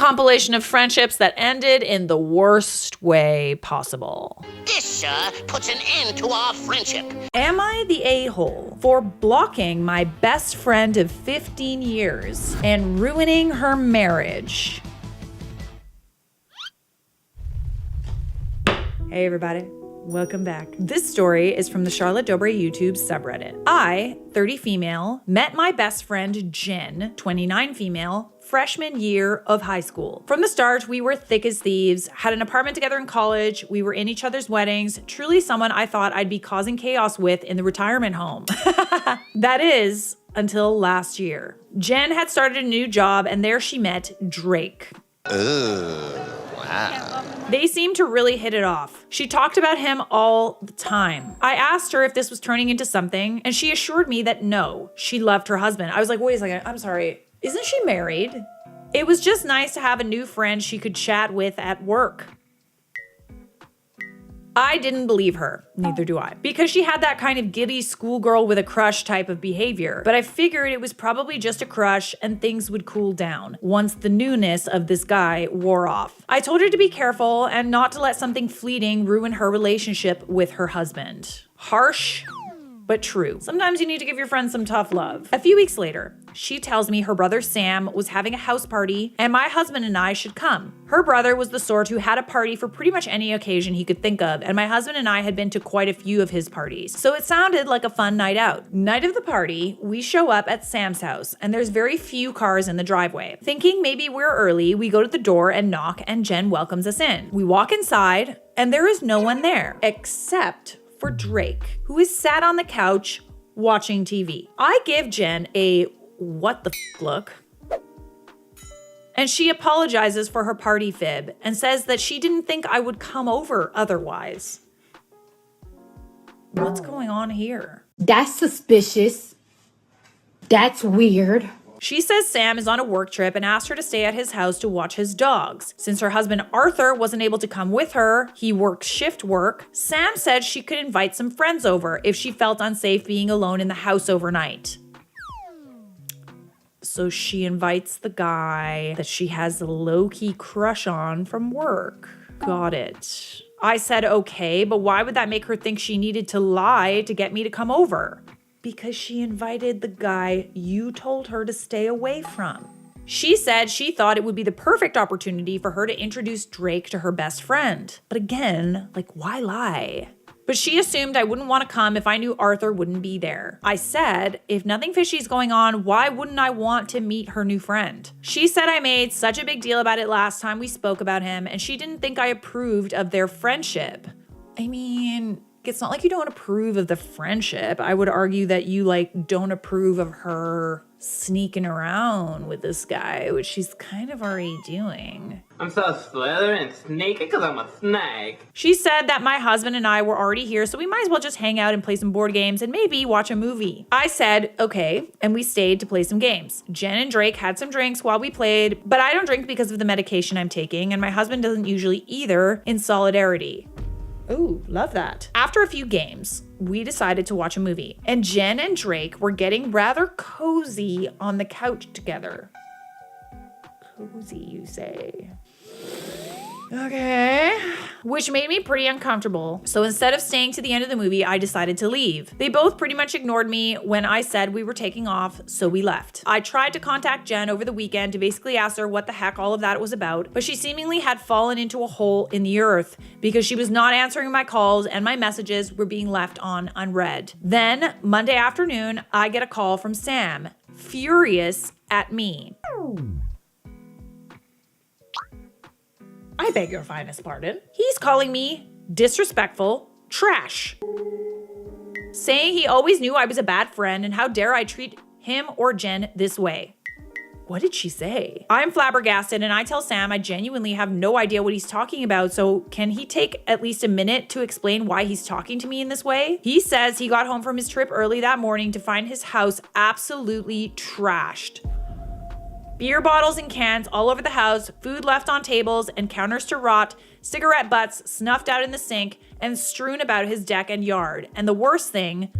compilation of friendships that ended in the worst way possible. This, sir, puts an end to our friendship. Am I the a-hole for blocking my best friend of 15 years and ruining her marriage? Hey everybody, welcome back. This story is from the Charlotte Dobre YouTube subreddit. I, 30 female, met my best friend Jen, 29 female, freshman year of high school. From the start, we were thick as thieves, had an apartment together in college, we were in each other's weddings, truly someone I thought I'd be causing chaos with in the retirement home. That is, until last year. Jen had started a new job and there she met Drake. Wow. They seemed to really hit it off. She talked about him all the time. I asked her if this was turning into something, and she assured me that no, she loved her husband. I was like, wait a second, I'm sorry, isn't she married? It was just nice to have a new friend she could chat with at work. I didn't believe her, neither do I, because she had that kind of giddy schoolgirl with a crush type of behavior. But I figured it was probably just a crush and things would cool down once the newness of this guy wore off. I told her to be careful and not to let something fleeting ruin her relationship with her husband. Harsh, but true. Sometimes you need to give your friends some tough love. A few weeks later, she tells me her brother Sam was having a house party and my husband and I should come. Her brother was the sort who had a party for pretty much any occasion he could think of, and my husband and I had been to quite a few of his parties. So it sounded like a fun night out. Night of the party, we show up at Sam's house and there's very few cars in the driveway. Thinking maybe we're early, we go to the door and knock and Jen welcomes us in. We walk inside and there is no one there except for Drake, who is sat on the couch watching TV. I give Jen a what the f look, and she apologizes for her party fib and says that she didn't think I would come over otherwise. What's going on here? That's suspicious. That's weird. She says Sam is on a work trip and asked her to stay at his house to watch his dogs. Since her husband Arthur wasn't able to come with her, he works shift work, Sam said she could invite some friends over if she felt unsafe being alone in the house overnight. So she invites the guy that she has a low-key crush on from work. Got it. I said okay, but why would that make her think she needed to lie to get me to come over? Because she invited the guy you told her to stay away from. She said she thought it would be the perfect opportunity for her to introduce Drake to her best friend. But again, like, why lie? But she assumed I wouldn't want to come if I knew Arthur wouldn't be there. I said, if nothing fishy is going on, why wouldn't I want to meet her new friend? She said I made such a big deal about it last time we spoke about him, and she didn't think I approved of their friendship. I mean, it's not like you don't approve of the friendship. I would argue that you don't approve of her sneaking around with this guy, which she's kind of already doing. I'm so slither and sneaky because I'm a snake. She said that my husband and I were already here, so we might as well just hang out and play some board games and maybe watch a movie. I said, okay, and we stayed to play some games. Jen and Drake had some drinks while we played, but I don't drink because of the medication I'm taking, and my husband doesn't usually either, in solidarity. Ooh, love that. After a few games, we decided to watch a movie, and Jen and Drake were getting rather cozy on the couch together. Cozy, you say? Okay. Which made me pretty uncomfortable. So instead of staying to the end of the movie, I decided to leave. They both pretty much ignored me when I said we were taking off, so we left. I tried to contact Jen over the weekend to basically ask her what the heck all of that was about, but she seemingly had fallen into a hole in the earth because she was not answering my calls and my messages were being left on unread. Then, Monday afternoon, I get a call from Sam, furious at me. I beg your finest pardon. He's calling me disrespectful trash, saying he always knew I was a bad friend and how dare I treat him or Jen this way. What did she say? I'm flabbergasted and I tell Sam I genuinely have no idea what he's talking about, so can he take at least a minute to explain why he's talking to me in this way? He says he got home from his trip early that morning to find his house absolutely trashed. Beer bottles and cans all over the house, food left on tables and counters to rot, cigarette butts snuffed out in the sink and strewn about his deck and yard. And the worst thing,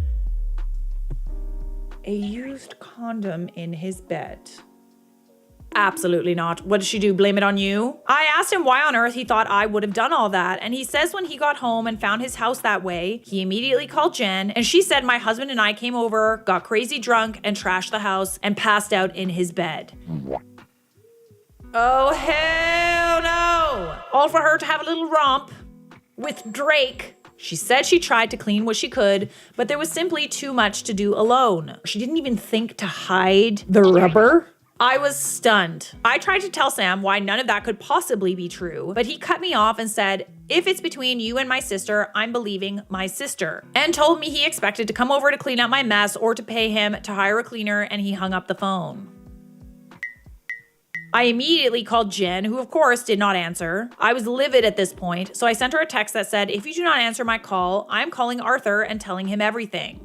a used condom in his bed. Absolutely not. What did she do? Blame it on you? I asked him why on earth he thought I would have done all that, and he says when he got home and found his house that way, he immediately called Jen, and she said my husband and I came over, got crazy drunk, and trashed the house, and passed out in his bed. Oh, hell no! All for her to have a little romp with Drake. She said she tried to clean what she could, but there was simply too much to do alone. She didn't even think to hide the rubber. I was stunned. I tried to tell Sam why none of that could possibly be true, but he cut me off and said, if it's between you and my sister, I'm believing my sister, and told me he expected to come over to clean up my mess or to pay him to hire a cleaner, and he hung up the phone. I immediately called Jen, who of course did not answer. I was livid at this point, so I sent her a text that said, if you do not answer my call, I'm calling Arthur and telling him everything.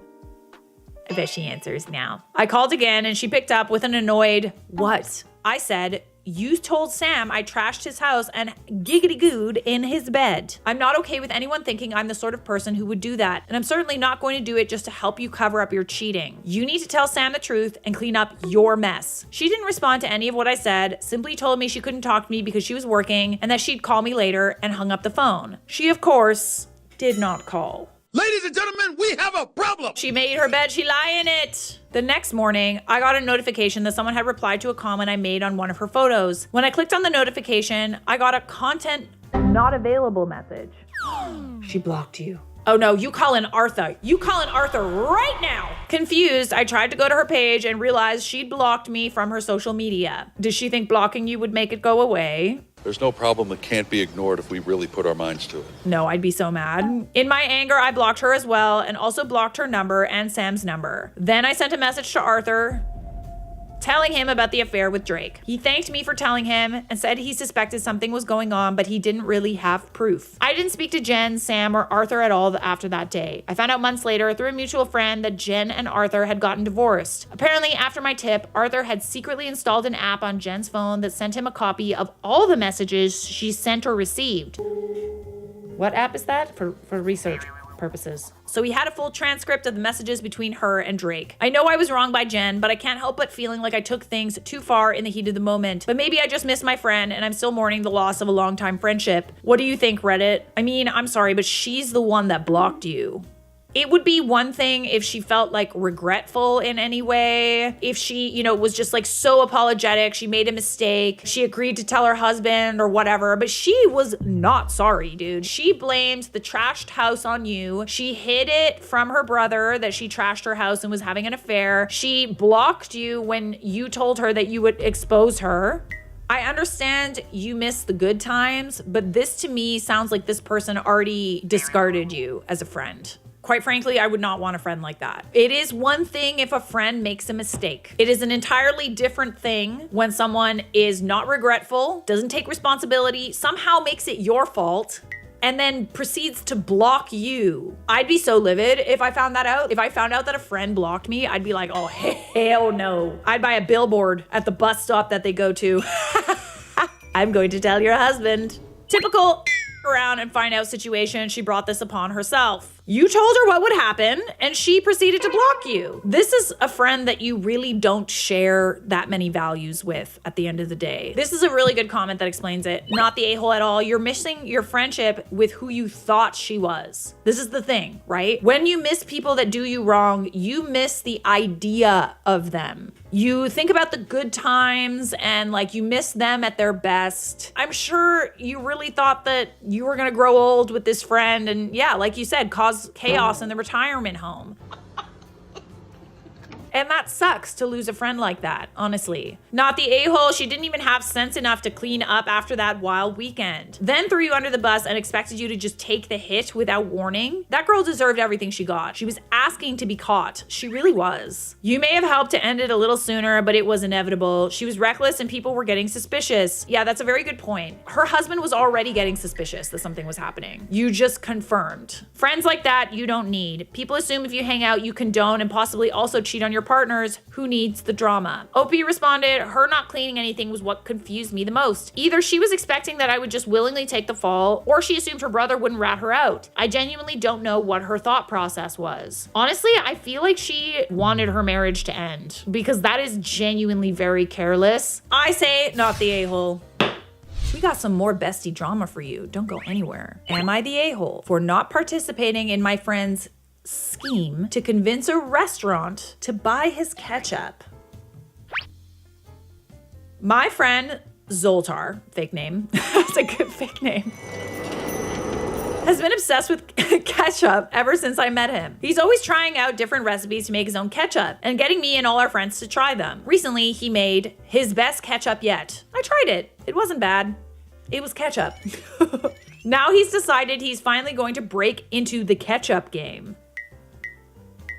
I bet she answers now. I called again and she picked up with an annoyed, what? I said, you told Sam I trashed his house and giggity-gooed in his bed. I'm not okay with anyone thinking I'm the sort of person who would do that, and I'm certainly not going to do it just to help you cover up your cheating. You need to tell Sam the truth and clean up your mess. She didn't respond to any of what I said, simply told me she couldn't talk to me because she was working and that she'd call me later, and hung up the phone. She, of course, did not call. Ladies and gentlemen, we have a problem. She made her bed, she lie in it. The next morning, I got a notification that someone had replied to a comment I made on one of her photos. When I clicked on the notification, I got a content not available message. She blocked you. Oh no, you calling Arthur. You calling Arthur right now. Confused, I tried to go to her page and realized she'd blocked me from her social media. Did she think blocking you would make it go away? There's no problem that can't be ignored if we really put our minds to it. No, I'd be so mad. In my anger, I blocked her as well and also blocked her number and Sam's number. Then I sent a message to Arthur telling him about the affair with Drake. He thanked me for telling him and said he suspected something was going on, but he didn't really have proof. I didn't speak to Jen, Sam, or Arthur at all after that day. I found out months later through a mutual friend that Jen and Arthur had gotten divorced. Apparently, after my tip, Arthur had secretly installed an app on Jen's phone that sent him a copy of all the messages she sent or received. What app is that? For research purposes. So he had a full transcript of the messages between her and Drake. I know I was wrong by Jen, but I can't help but feeling like I took things too far in the heat of the moment. But maybe I just miss my friend and I'm still mourning the loss of a longtime friendship. What do you think, Reddit? I mean, I'm sorry, but she's the one that blocked you. It would be one thing if she felt like regretful in any way, if she, was just like so apologetic, she made a mistake, she agreed to tell her husband or whatever, but she was not sorry, dude. She blamed the trashed house on you. She hid it from her brother that she trashed her house and was having an affair. She blocked you when you told her that you would expose her. I understand you miss the good times, but this to me sounds like this person already discarded you as a friend. Quite frankly, I would not want a friend like that. It is one thing if a friend makes a mistake. It is an entirely different thing when someone is not regretful, doesn't take responsibility, somehow makes it your fault, and then proceeds to block you. I'd be so livid if I found that out. If I found out that a friend blocked me, I'd be like, oh, hell no. I'd buy a billboard at the bus stop that they go to. I'm going to tell your husband. Typical around and find out situation. She brought this upon herself. You told her what would happen and she proceeded to block you. This is a friend that you really don't share that many values with at the end of the day. This is a really good comment that explains it. Not the a-hole at all. You're missing your friendship with who you thought she was. This is the thing, right? When you miss people that do you wrong, you miss the idea of them. You think about the good times and like you miss them at their best. I'm sure you really thought that you were gonna grow old with this friend and yeah, like you said, cause chaos in the retirement home. And that sucks to lose a friend like that, honestly. Not the a-hole, she didn't even have sense enough to clean up after that wild weekend. Then threw you under the bus and expected you to just take the hit without warning. That girl deserved everything she got. She was asking to be caught. She really was. You may have helped to end it a little sooner, but it was inevitable. She was reckless and people were getting suspicious. Yeah, that's a very good point. Her husband was already getting suspicious that something was happening. You just confirmed. Friends like that, you don't need. People assume if you hang out, you condone and possibly also cheat on your your partners, who needs the drama? Opie responded, her not cleaning anything was what confused me the most. Either she was expecting that I would just willingly take the fall, or she assumed her brother wouldn't rat her out. I genuinely don't know what her thought process was. Honestly, I feel like she wanted her marriage to end, because that is genuinely very careless. I say not the a-hole. We got some more bestie drama for you. Don't go anywhere. Am I the a-hole for not participating in my friend's scheme to convince a restaurant to buy his ketchup? My friend Zoltar, fake name, that's a good fake name, has been obsessed with ketchup ever since I met him. He's always trying out different recipes to make his own ketchup and getting me and all our friends to try them. Recently, he made his best ketchup yet. I tried it. It wasn't bad. It was ketchup. Now he's decided he's finally going to break into the ketchup game.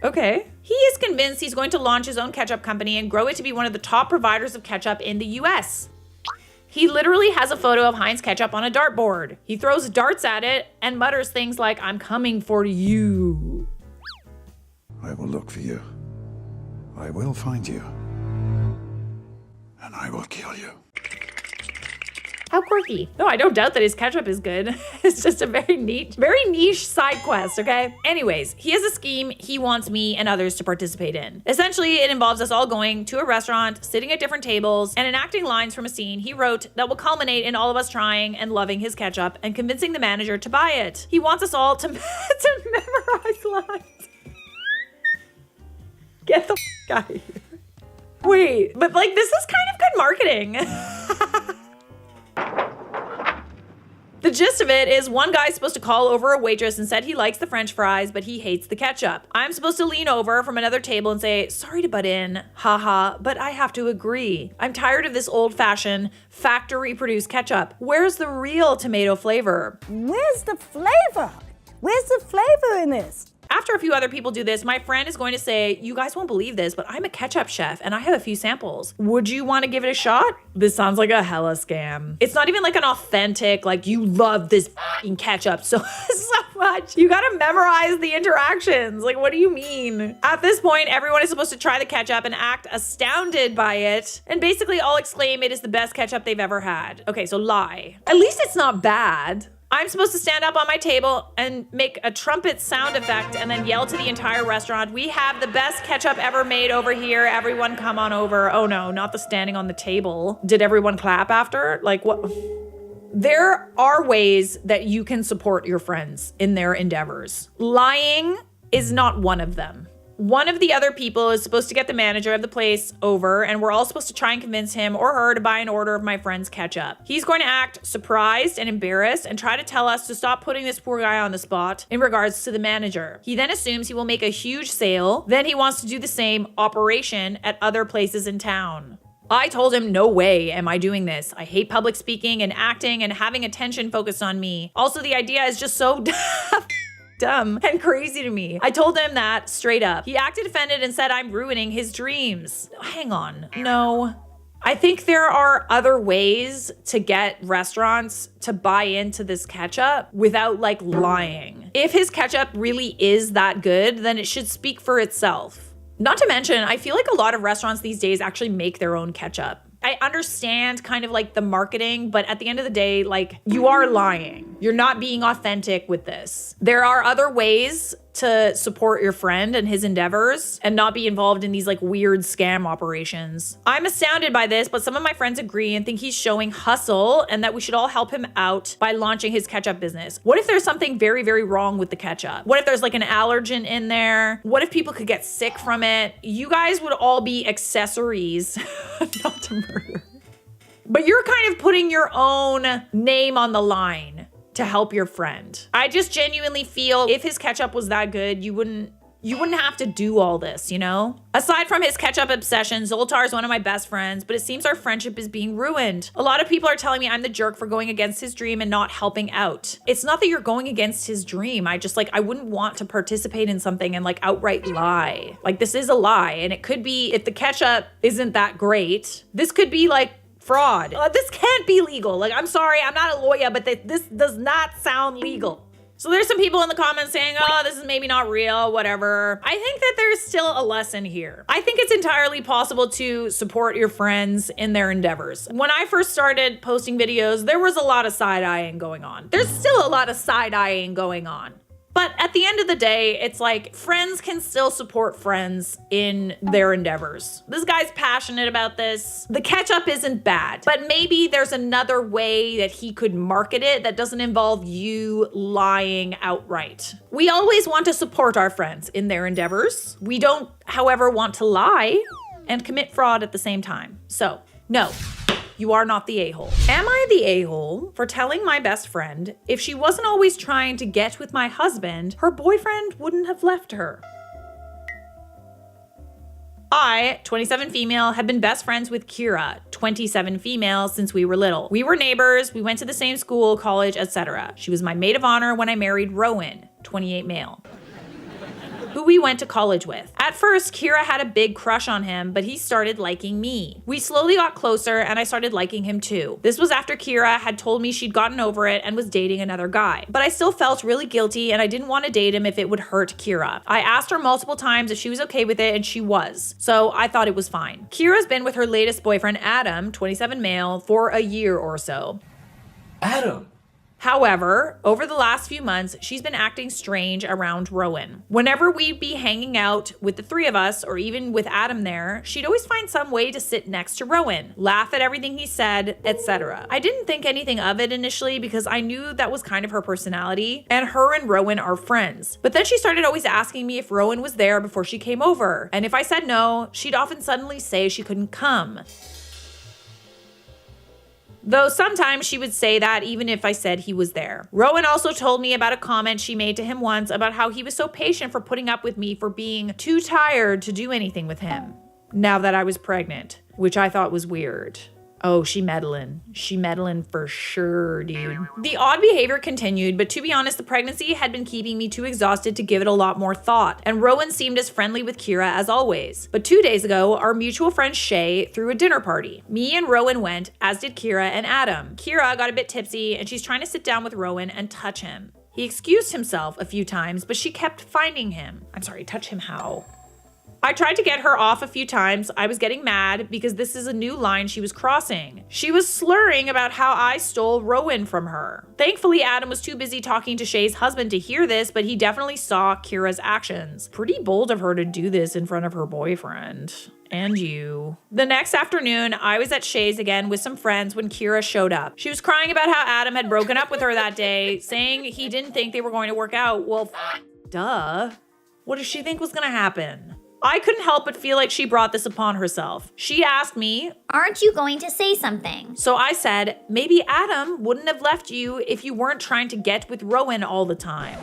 Okay. He is convinced he's going to launch his own ketchup company and grow it to be one of the top providers of ketchup in the US. He literally has a photo of Heinz ketchup on a dartboard. He throws darts at it and mutters things like, I'm coming for you. I will look for you. I will find you. And I will kill you. How quirky. No, I don't doubt that his ketchup is good. It's just a very niche side quest, okay? Anyways, he has a scheme he wants me and others to participate in. Essentially, it involves us all going to a restaurant, sitting at different tables, and enacting lines from a scene he wrote that will culminate in all of us trying and loving his ketchup and convincing the manager to buy it. He wants us all to memorize lines. Get the out of here. Wait, but like, this is kind of good marketing. The gist of it is one guy's supposed to call over a waitress and said he likes the French fries, but he hates the ketchup. I'm supposed to lean over from another table and say, sorry to butt in, haha, but I have to agree. I'm tired of this old-fashioned, factory-produced ketchup. Where's the real tomato flavor? Where's the flavor? Where's the flavor in this? After a few other people do this, my friend is going to say, you guys won't believe this, but I'm a ketchup chef and I have a few samples. Would you want to give it a shot? This sounds like a hella scam. It's not even like an authentic, like you love this f***ing ketchup so much. You gotta memorize the interactions. Like, what do you mean? At this point, everyone is supposed to try the ketchup and act astounded by it and basically all exclaim it is the best ketchup they've ever had. Okay, so lie. At least it's not bad. I'm supposed to stand up on my table and make a trumpet sound effect and then yell to the entire restaurant, we have the best ketchup ever made over here. Everyone come on over. Oh no, not the standing on the table. Did everyone clap after? Like what? There are ways that you can support your friends in their endeavors. Lying is not one of them. One of the other people is supposed to get the manager of the place over, and we're all supposed to try and convince him or her to buy an order of my friend's ketchup. He's going to act surprised and embarrassed and try to tell us to stop putting this poor guy on the spot in regards to the manager. He then assumes he will make a huge sale. Then he wants to do the same operation at other places in town. I told him, no way am I doing this. I hate public speaking and acting and having attention focused on me. Also, the idea is just so dumb and crazy to me. I told him that straight up. He acted offended and said I'm ruining his dreams. Hang on. No. I think there are other ways to get restaurants to buy into this ketchup without like lying. If his ketchup really is that good, then it should speak for itself. Not to mention, I feel like a lot of restaurants these days actually make their own ketchup. I understand kind of like the marketing, but at the end of the day, like you are lying. You're not being authentic with this. There are other ways to support your friend and his endeavors and not be involved in these like weird scam operations. I'm astounded by this, but some of my friends agree and think he's showing hustle and that we should all help him out by launching his ketchup business. What if there's something very, very wrong with the ketchup? What if there's like an allergen in there? What if people could get sick from it? You guys would all be accessories, not to murder. But you're kind of putting your own name on the line to help your friend. I just genuinely feel if his ketchup was that good, you wouldn't have to do all this, you know? Aside from his ketchup obsession, Zoltar is one of my best friends, but it seems our friendship is being ruined. A lot of people are telling me I'm the jerk for going against his dream and not helping out. It's not that you're going against his dream. I wouldn't want to participate in something and like outright lie. Like this is a lie, and it could be, if the ketchup isn't that great, this could be like fraud. This can't be legal. Like, I'm sorry, I'm not a lawyer, but this does not sound legal. So there's some people in the comments saying, oh, this is maybe not real, whatever. I think that there's still a lesson here. I think it's entirely possible to support your friends in their endeavors. When I first started posting videos, there was a lot of side-eyeing going on. There's still a lot of side-eyeing going on. But at the end of the day, it's like friends can still support friends in their endeavors. This guy's passionate about this. The ketchup isn't bad, but maybe there's another way that he could market it that doesn't involve you lying outright. We always want to support our friends in their endeavors. We don't, however, want to lie and commit fraud at the same time. So, no. You are not the a-hole. Am I the a-hole for telling my best friend if she wasn't always trying to get with my husband, her boyfriend wouldn't have left her? I, 27 female, have been best friends with Kira, 27 female, since we were little. We were neighbors, we went to the same school, college, etc. She was my maid of honor when I married Rowan, 28 male, who we went to college with. At first, Kira had a big crush on him, but he started liking me. We slowly got closer and I started liking him too. This was after Kira had told me she'd gotten over it and was dating another guy. But I still felt really guilty and I didn't want to date him if it would hurt Kira. I asked her multiple times if she was okay with it and she was. So I thought it was fine. Kira's been with her latest boyfriend, Adam, 27 male, for a year or so. Adam! However, over the last few months, she's been acting strange around Rowan. Whenever we'd be hanging out with the three of us, or even with Adam there, she'd always find some way to sit next to Rowan, laugh at everything he said, etc. I didn't think anything of it initially because I knew that was kind of her personality, and her and Rowan are friends. But then she started always asking me if Rowan was there before she came over, and if I said no, she'd often suddenly say she couldn't come. Though sometimes she would say that even if I said he was there. Rowan also told me about a comment she made to him once about how he was so patient for putting up with me for being too tired to do anything with him, now that I was pregnant, which I thought was weird. Oh, she meddling. She meddling for sure, dude. The odd behavior continued, but to be honest, the pregnancy had been keeping me too exhausted to give it a lot more thought, and Rowan seemed as friendly with Kira as always. But 2 days ago, our mutual friend Shay threw a dinner party. Me and Rowan went, as did Kira and Adam. Kira got a bit tipsy, and she's trying to sit down with Rowan and touch him. He excused himself a few times, but she kept finding him. I'm sorry, touch him how? I tried to get her off a few times. I was getting mad because this is a new line she was crossing. She was slurring about how I stole Rowan from her. Thankfully, Adam was too busy talking to Shay's husband to hear this, but he definitely saw Kira's actions. Pretty bold of her to do this in front of her boyfriend. And you. The next afternoon, I was at Shay's again with some friends when Kira showed up. She was crying about how Adam had broken up with her that day, saying he didn't think they were going to work out. Well, duh. What did she think was gonna happen? I couldn't help but feel like she brought this upon herself. She asked me, "Aren't you going to say something?" So I said, maybe Adam wouldn't have left you if you weren't trying to get with Rowan all the time.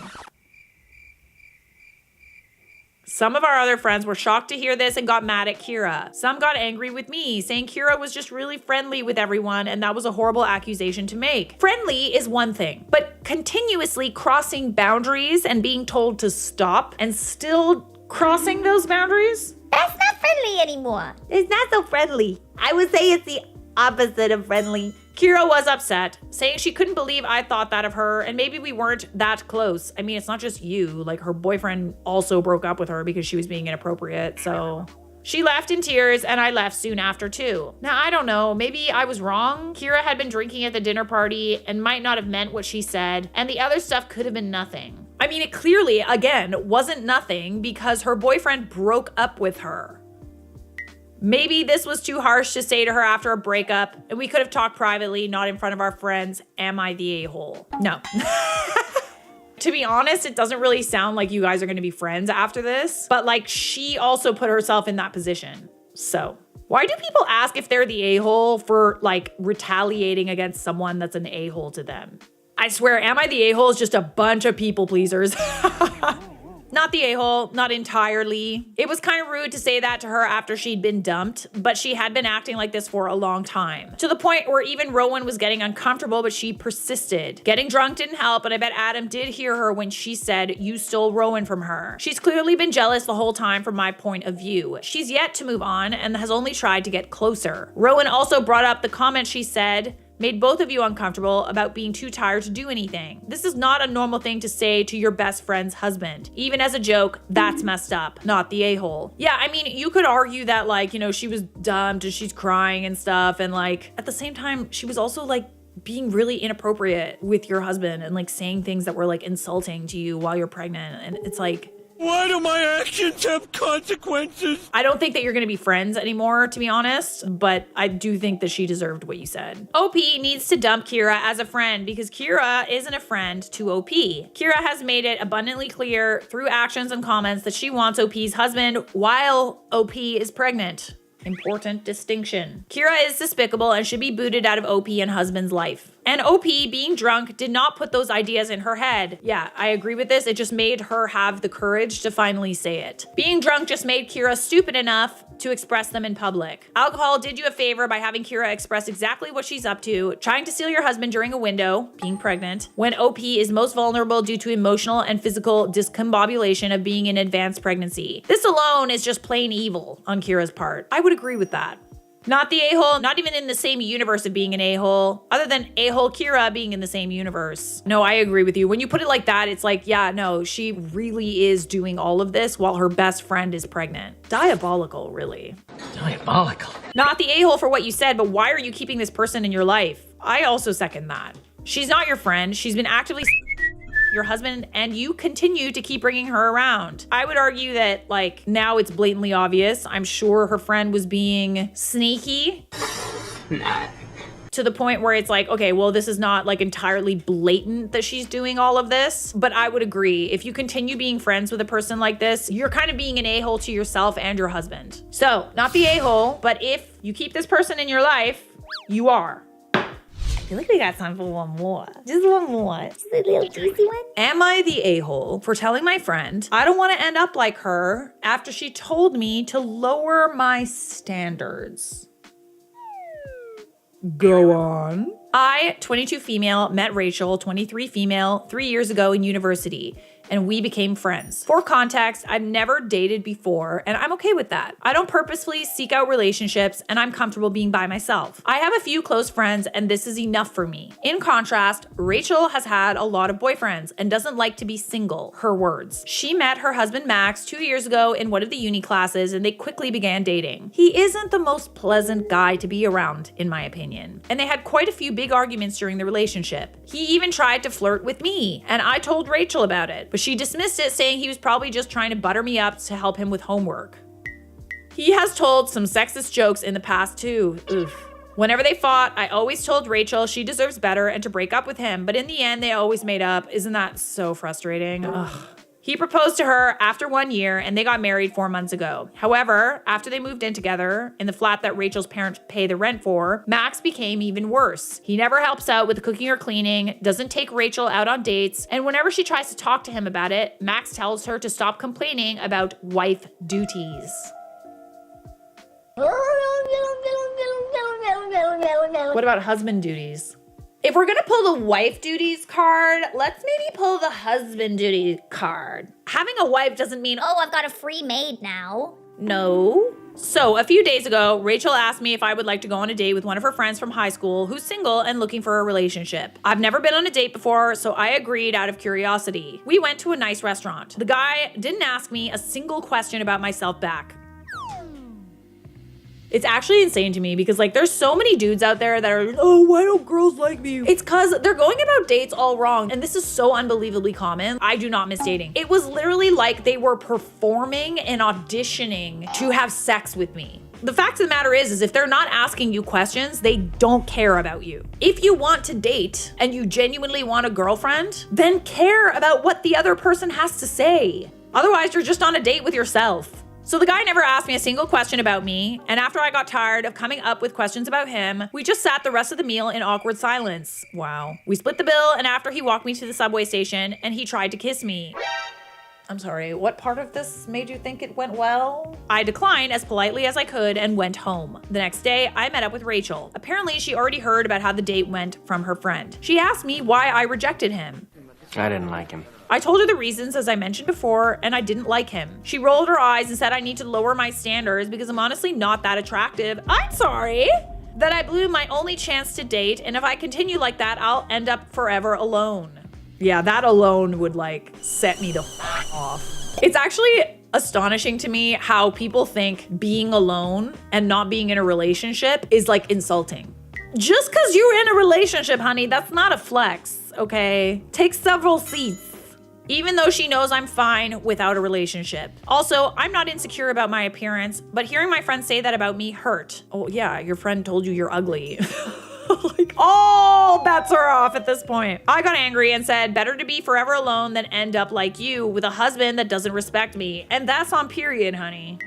Some of our other friends were shocked to hear this and got mad at Kira. Some got angry with me, saying Kira was just really friendly with everyone and that was a horrible accusation to make. Friendly is one thing, but continuously crossing boundaries and being told to stop and still crossing those boundaries? That's not friendly anymore. It's not so friendly. I would say it's the opposite of friendly. Kira was upset, saying she couldn't believe I thought that of her and maybe we weren't that close. I mean, it's not just you, like her boyfriend also broke up with her because she was being inappropriate, so... She left in tears and I left soon after too. Now, I don't know, maybe I was wrong. Kira had been drinking at the dinner party and might not have meant what she said, and the other stuff could have been nothing. I mean, it clearly, again, wasn't nothing because her boyfriend broke up with her. Maybe this was too harsh to say to her after a breakup, and we could have talked privately, not in front of our friends. Am I the a-hole? No. To be honest, it doesn't really sound like you guys are gonna be friends after this, but like she also put herself in that position. So why do people ask if they're the a-hole for like retaliating against someone that's an a-hole to them? I swear, Am I the a-hole is just a bunch of people pleasers. Not the a-hole, not entirely. It was kind of rude to say that to her after she'd been dumped, but she had been acting like this for a long time. To the point where even Rowan was getting uncomfortable, but she persisted. Getting drunk didn't help, and I bet Adam did hear her when she said, "You stole Rowan from her." She's clearly been jealous the whole time from my point of view. She's yet to move on and has only tried to get closer. Rowan also brought up the comment she said made both of you uncomfortable about being too tired to do anything. This is not a normal thing to say to your best friend's husband. Even as a joke, that's messed up, not the a-hole. Yeah, I mean, you could argue that, like, you know, she was dumped and she's crying and stuff, and like, at the same time, she was also like being really inappropriate with your husband and like saying things that were like insulting to you while you're pregnant. And it's like, Why do my actions have consequences? I don't think that you're gonna be friends anymore, to be honest, but I do think that she deserved what you said. OP needs to dump Kira as a friend because Kira isn't a friend to OP. Kira has made it abundantly clear through actions and comments that she wants OP's husband while OP is pregnant. Important distinction. Kira is despicable and should be booted out of OP and husband's life. And OP, being drunk, did not put those ideas in her head. Yeah, I agree with this. It just made her have the courage to finally say it. Being drunk just made Kira stupid enough to express them in public. Alcohol did you a favor by having Kira express exactly what she's up to, trying to steal your husband during a window, being pregnant, when OP is most vulnerable due to emotional and physical discombobulation of being in advanced pregnancy. This alone is just plain evil on Kira's part. I would agree with that. Not the a-hole, not even in the same universe of being an a-hole, other than a-hole Kira being in the same universe. No, I agree with you. When you put it like that, it's like, yeah, no, she really is doing all of this while her best friend is pregnant. Diabolical, really. Diabolical. Not the a-hole for what you said, but why are you keeping this person in your life? I also second that. She's not your friend. She's been actively your husband, and you continue to keep bringing her around. I would argue that, like, now it's blatantly obvious. I'm sure her friend was being sneaky. Nah. To the point where it's like, okay, well, this is not like entirely blatant that she's doing all of this, but I would agree. If you continue being friends with a person like this, you're kind of being an a-hole to yourself and your husband. So, not the a-hole, but if you keep this person in your life, you are. I feel like we got time for one more. Just one more. Just a little juicy one. Am I the a-hole for telling my friend I don't want to end up like her after she told me to lower my standards? Go on. I, 22 female, met Rachel, 23 female, 3 years ago in university, and we became friends. For context, I've never dated before, and I'm okay with that. I don't purposefully seek out relationships, and I'm comfortable being by myself. I have a few close friends, and this is enough for me. In contrast, Rachel has had a lot of boyfriends and doesn't like to be single, her words. She met her husband Max 2 years ago in one of the uni classes, and they quickly began dating. He isn't the most pleasant guy to be around, in my opinion, and they had quite a few big arguments during the relationship. He even tried to flirt with me, and I told Rachel about it, but she dismissed it, saying he was probably just trying to butter me up to help him with homework. He has told some sexist jokes in the past too. Oof. Whenever they fought, I always told Rachel she deserves better and to break up with him, but in the end, they always made up. Isn't that so frustrating? Ugh. He proposed to her after 1 year and they got married 4 months ago. However, after they moved in together in the flat that Rachel's parents pay the rent for, Max became even worse. He never helps out with the cooking or cleaning, doesn't take Rachel out on dates, and whenever she tries to talk to him about it, Max tells her to stop complaining about wife duties. What about husband duties? If we're gonna pull the wife duties card, let's maybe pull the husband duty card. Having a wife doesn't mean, Oh, I've got a free maid now. no. So a few days ago, Rachel asked me if I would like to go on a date with one of her friends from high school who's single and looking for a relationship. I've never been on a date before, so I agreed out of curiosity. We went to a nice restaurant. The guy didn't ask me a single question about myself back. It's actually insane to me because, like, there's so many dudes out there that are, oh, why don't girls like me? It's because they're going about dates all wrong. And this is so unbelievably common. I do not miss dating. It was literally like they were performing and auditioning to have sex with me. The fact of the matter is if they're not asking you questions, they don't care about you. If you want to date and you genuinely want a girlfriend, then care about what the other person has to say. Otherwise, you're just on a date with yourself. So the guy never asked me a single question about me, and after I got tired of coming up with questions about him, we just sat the rest of the meal in awkward silence. Wow. We split the bill, and after he walked me to the subway station, and he tried to kiss me. I'm sorry, what part of this made you think it went well? I declined as politely as I could and went home. The next day, I met up with Rachel. Apparently, she already heard about how the date went from her friend. She asked me why I rejected him. I didn't like him. I told her the reasons as I mentioned before, and I didn't like him. She rolled her eyes and said I need to lower my standards because I'm honestly not that attractive. I'm sorry. That I blew my only chance to date, and if I continue like that, I'll end up forever alone. Yeah, that alone would like set me the f off. It's actually astonishing to me how people think being alone and not being in a relationship is like insulting. Just because you're in a relationship, honey, that's not a flex, okay? Take several seats. Even though she knows I'm fine without a relationship. Also, I'm not insecure about my appearance, but hearing my friends say that about me hurt. Oh yeah, your friend told you you're ugly. Like, all bets are off at this point. I got angry and said, better to be forever alone than end up like you with a husband that doesn't respect me. And that's on period, honey.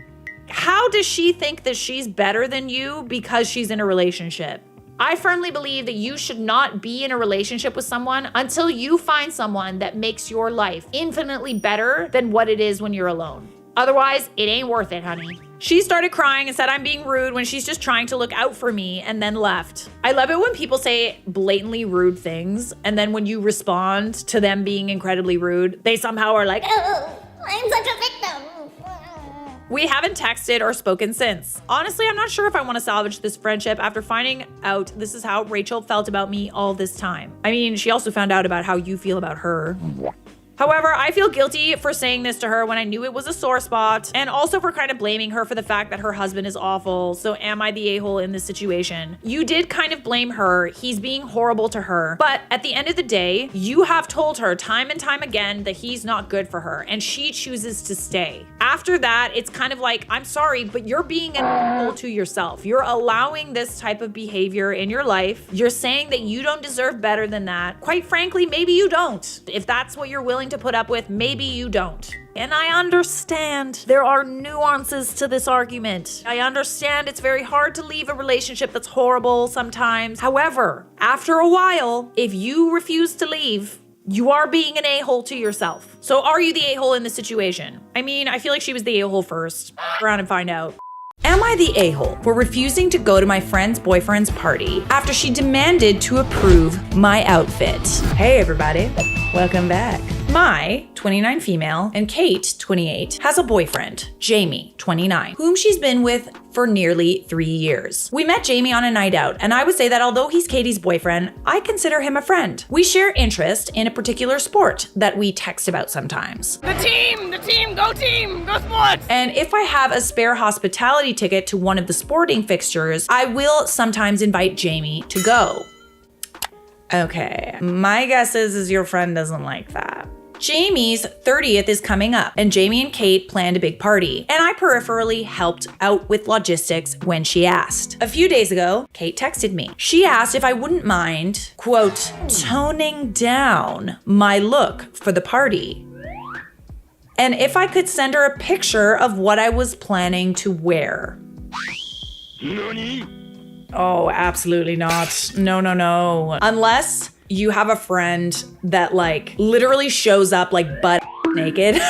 How does she think that she's better than you because she's in a relationship? I firmly believe that you should not be in a relationship with someone until you find someone that makes your life infinitely better than what it is when you're alone. Otherwise, it ain't worth it, honey. She started crying and said I'm being rude when she's just trying to look out for me and then left. I love it when people say blatantly rude things and then when you respond to them being incredibly rude, they somehow are like, Oh, I'm such a victim. we haven't texted or spoken since. Honestly, I'm not sure if I want to salvage this friendship after finding out this is how Rachel felt about me all this time. I mean, she also found out about how you feel about her. However, I feel guilty for saying this to her when I knew it was a sore spot, and also for kind of blaming her for the fact that her husband is awful. So am I the a-hole in this situation? You did kind of blame her. He's being horrible to her. But at the end of the day, you have told her time and time again that he's not good for her, and she chooses to stay. After that, it's kind of like, I'm sorry, but you're being an asshole to yourself. You're allowing this type of behavior in your life. You're saying that you don't deserve better than that. Quite frankly, maybe you don't. If that's what you're willing to put up with, maybe you don't. And I understand there are nuances to this argument. I understand it's very hard to leave a relationship that's horrible sometimes. However, after a while, if you refuse to leave, you are being an a-hole to yourself. So are you the a-hole in this situation? I mean, I feel like she was the a-hole first. Around and find out. Am I the a-hole for refusing to go to my friend's boyfriend's party after she demanded to approve my outfit? Hey everybody, welcome back. My 29 female and Kate 28 has a boyfriend, Jamie 29, whom she's been with for nearly 3 years. We met Jamie on a night out, and I would say that although he's Katie's boyfriend, I consider him a friend. We share interest in a particular sport that we text about sometimes. The team, go sports! And if I have a spare hospitality ticket to one of the sporting fixtures, I will sometimes invite Jamie to go. Okay, my guess is your friend doesn't like that. Jamie's 30th is coming up, and Jamie and Kate planned a big party, and I peripherally helped out with logistics when she asked. A few days ago, Kate texted me. She asked if I wouldn't mind, quote, toning down my look for the party, and if I could send her a picture of what I was planning to wear. Nani? Oh, absolutely not. No. Unless you have a friend that like literally shows up like butt naked.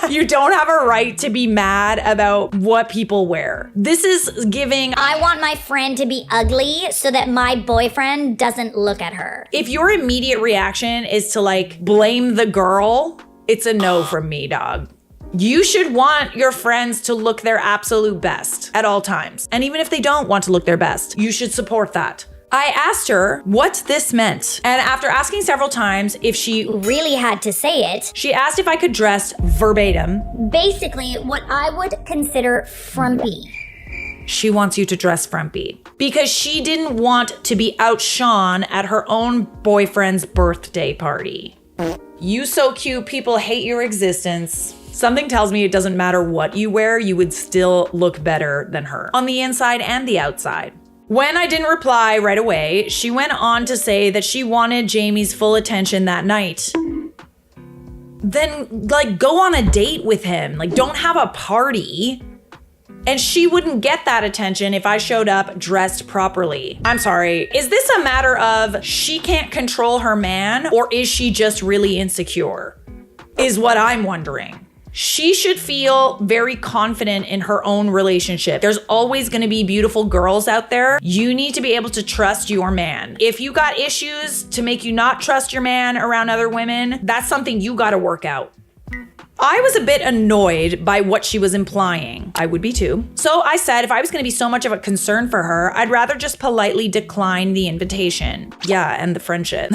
You don't have a right to be mad about what people wear. This is giving, I want my friend to be ugly so that my boyfriend doesn't look at her. if your immediate reaction is to like blame the girl, it's a no from me, dog. You should want your friends to look their absolute best at all times. And even if they don't want to look their best, you should support that. I asked her what this meant. And after asking several times if she Really had to say it. she asked if I could dress verbatim. Basically, what I would consider frumpy. She wants you to dress frumpy because she didn't want to be outshone at her own boyfriend's birthday party. You so cute, people hate your existence. Something tells me it doesn't matter what you wear, you would still look better than her on the inside and the outside. When I didn't reply right away, she went on to say that she wanted Jamie's full attention that night. Then, like, go on a date with him. Like, don't have a party. And she wouldn't get that attention if I showed up dressed properly. I'm sorry, is this a matter of she can't control her man, or is she just really insecure? Is what I'm wondering. She should feel very confident in her own relationship. There's always gonna be beautiful girls out there. You need to be able to trust your man. If you got issues to make you not trust your man around other women, that's something you gotta work out. I was a bit annoyed by what she was implying. I would be too. So I said if I was going to be so much of a concern for her, I'd rather just politely decline the invitation. Yeah, and the friendship.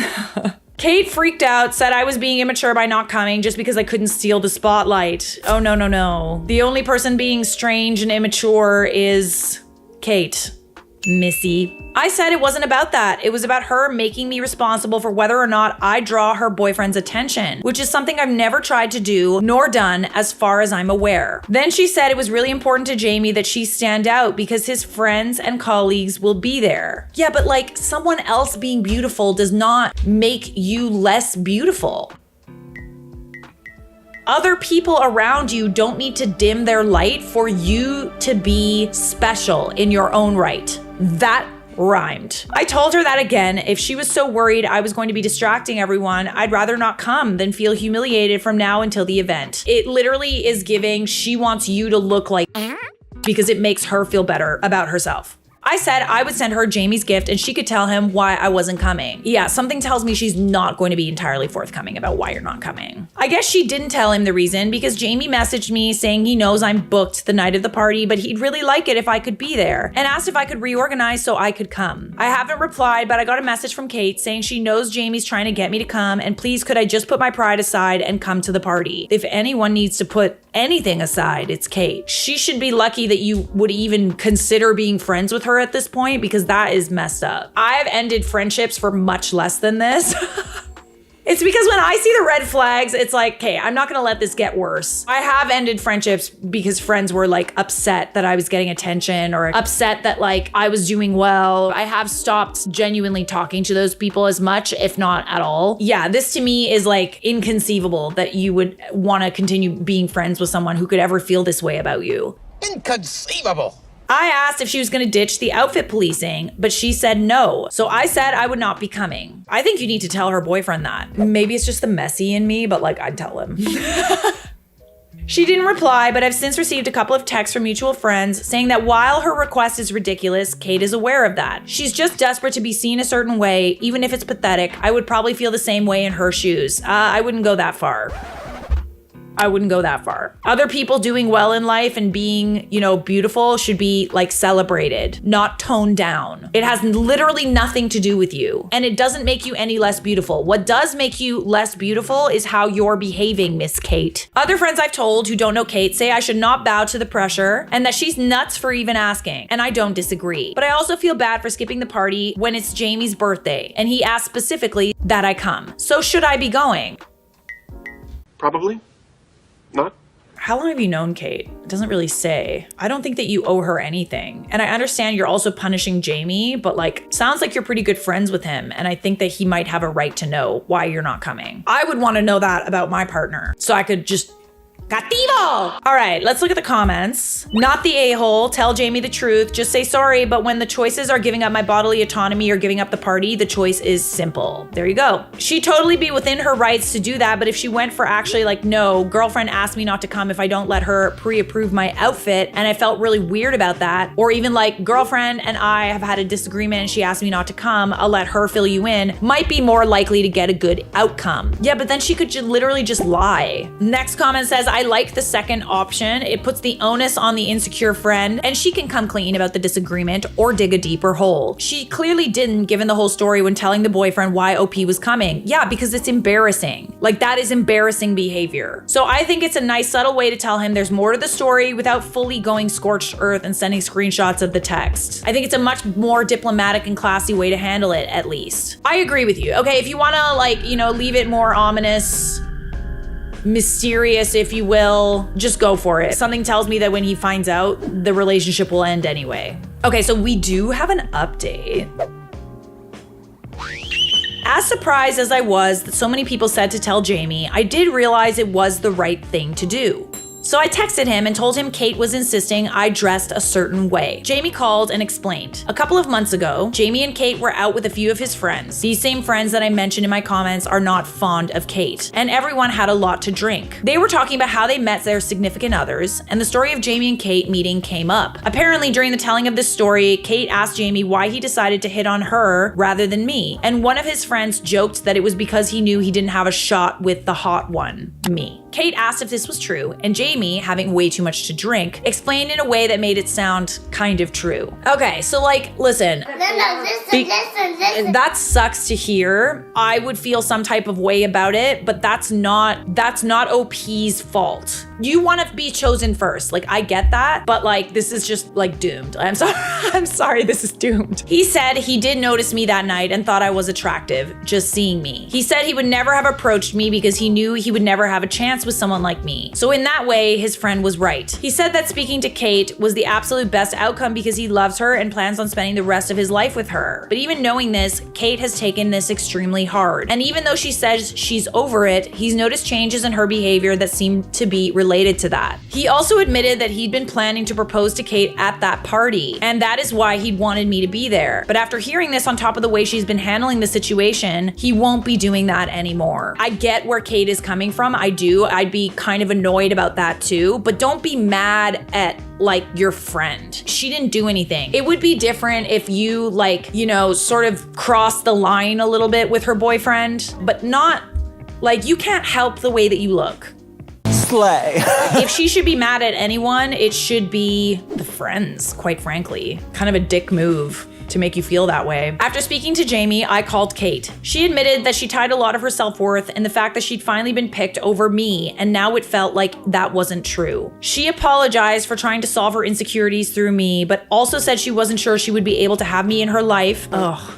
Kate freaked out, said I was being immature by not coming just because I couldn't steal the spotlight. Oh, no, no, no. The only person being strange and immature is Kate. Missy. I said it wasn't about that. It was about her making me responsible for whether or not I draw her boyfriend's attention, which is something I've never tried to do nor done as far as I'm aware. Then she said it was really important to Jamie that she stand out because his friends and colleagues will be there. Yeah, but like someone else being beautiful does not make you less beautiful. Other people around you don't need to dim their light for you to be special in your own right. That rhymed. I told her that again, if she was so worried I was going to be distracting everyone, I'd rather not come than feel humiliated from now until the event. It literally is giving she wants you to look like because it makes her feel better about herself. I said I would send her Jamie's gift and she could tell him why I wasn't coming. Yeah, something tells me she's not going to be entirely forthcoming about why you're not coming. I guess she didn't tell him the reason because Jamie messaged me saying he knows I'm booked the night of the party, but he'd really like it if I could be there and asked if I could reorganize so I could come. I haven't replied, but I got a message from Kate saying she knows Jamie's trying to get me to come and please could I just put my pride aside and come to the party. If anyone needs to put anything aside, it's Kate. She should be lucky that you would even consider being friends with her at this point because that is messed up. I've ended friendships for much less than this. It's because when I see the red flags, it's like, okay, I'm not gonna let this get worse. I have ended friendships because friends were like upset that I was getting attention or upset that like I was doing well. I have stopped genuinely talking to those people as much, if not at all. Yeah, this to me is like inconceivable that you would wanna continue being friends with someone who could ever feel this way about you. Inconceivable. I asked if she was gonna ditch the outfit policing, but she said no. So I said I would not be coming. I think you need to tell her boyfriend that. Maybe it's just the messy in me, but like I'd tell him. She didn't reply, but I've since received a couple of texts from mutual friends saying that while her request is ridiculous, Kate is aware of that. She's just desperate to be seen a certain way, even if it's pathetic. I would probably feel the same way in her shoes. I wouldn't go that far. I wouldn't go that far. Other people doing well in life and being, you know, beautiful should be like celebrated, not toned down. It has literally nothing to do with you. And it doesn't make you any less beautiful. What does make you less beautiful is how you're behaving, Miss Kate. Other friends I've told who don't know Kate say I should not bow to the pressure and that she's nuts for even asking. And I don't disagree. But I also feel bad for skipping the party when it's Jamie's birthday and he asked specifically that I come. So should I be going? Probably not. How long have you known Kate? It doesn't really say. I don't think that you owe her anything. And I understand you're also punishing Jamie, but like, sounds like you're pretty good friends with him. And I think that he might have a right to know why you're not coming. I would want to know that about my partner. So I could just Cativo! All right, let's look at the comments. Not the a-hole, tell Jamie the truth, just say sorry, but when the choices are giving up my bodily autonomy or giving up the party, the choice is simple. There you go. She'd totally be within her rights to do that, but if she went for actually like, no, girlfriend asked me not to come if I don't let her pre-approve my outfit, and I felt really weird about that, or even like, girlfriend and I have had a disagreement and she asked me not to come, I'll let her fill you in, might be more likely to get a good outcome. Yeah, but then she could literally just lie. Next comment says, I like the second option. It puts the onus on the insecure friend and she can come clean about the disagreement or dig a deeper hole. She clearly didn't, given the whole story when telling the boyfriend why OP was coming. Yeah, because it's embarrassing. Like that is embarrassing behavior. So I think it's a nice subtle way to tell him there's more to the story without fully going scorched earth and sending screenshots of the text. I think it's a much more diplomatic and classy way to handle it, at least. I agree with you. Okay, if you wanna like, you know, leave it more ominous, mysterious, if you will, just go for it. Something tells me that when he finds out, the relationship will end anyway. Okay, so we do have an update. As surprised as I was that so many people said to tell Jamie, I did realize it was the right thing to do. So I texted him and told him Kate was insisting I dressed a certain way. Jamie called and explained. A couple of months ago, Jamie and Kate were out with a few of his friends. These same friends that I mentioned in my comments are not fond of Kate, and everyone had a lot to drink. They were talking about how they met their significant others, and the story of Jamie and Kate meeting came up. Apparently, during the telling of this story, Kate asked Jamie why he decided to hit on her rather than me, and one of his friends joked that it was because he knew he didn't have a shot with the hot one, me. Kate asked if this was true, and Jamie, having way too much to drink, explained in a way that made it sound kind of true. Okay, so like, listen. Listen. That sucks to hear. I would feel some type of way about it, but that's not OP's fault. You want to be chosen first. Like, I get that, but like, this is just like doomed. I'm sorry. I'm sorry, this is doomed. He said he did notice me that night and thought I was attractive, just seeing me. He said he would never have approached me because he knew he would never have a chance with someone like me. So in that way, his friend was right. He said that speaking to Kate was the absolute best outcome because he loves her and plans on spending the rest of his life with her. But even knowing this, Kate has taken this extremely hard. And even though she says she's over it, he's noticed changes in her behavior that seem to be related to that. He also admitted that he'd been planning to propose to Kate at that party, and that is why he wanted me to be there. But after hearing this on top of the way she's been handling the situation, he won't be doing that anymore. I get where Kate is coming from. I do. I'd be kind of annoyed about that too, but don't be mad at like your friend. She didn't do anything. It would be different if you like, you know, sort of crossed the line a little bit with her boyfriend, but not like, you can't help the way that you look. Slay. If she should be mad at anyone, it should be the friends, quite frankly. Kind of a dick move to make you feel that way. After speaking to Jamie, I called Kate. She admitted that she tied a lot of her self-worth in the fact that she'd finally been picked over me, and now it felt like that wasn't true. She apologized for trying to solve her insecurities through me, but also said she wasn't sure she would be able to have me in her life,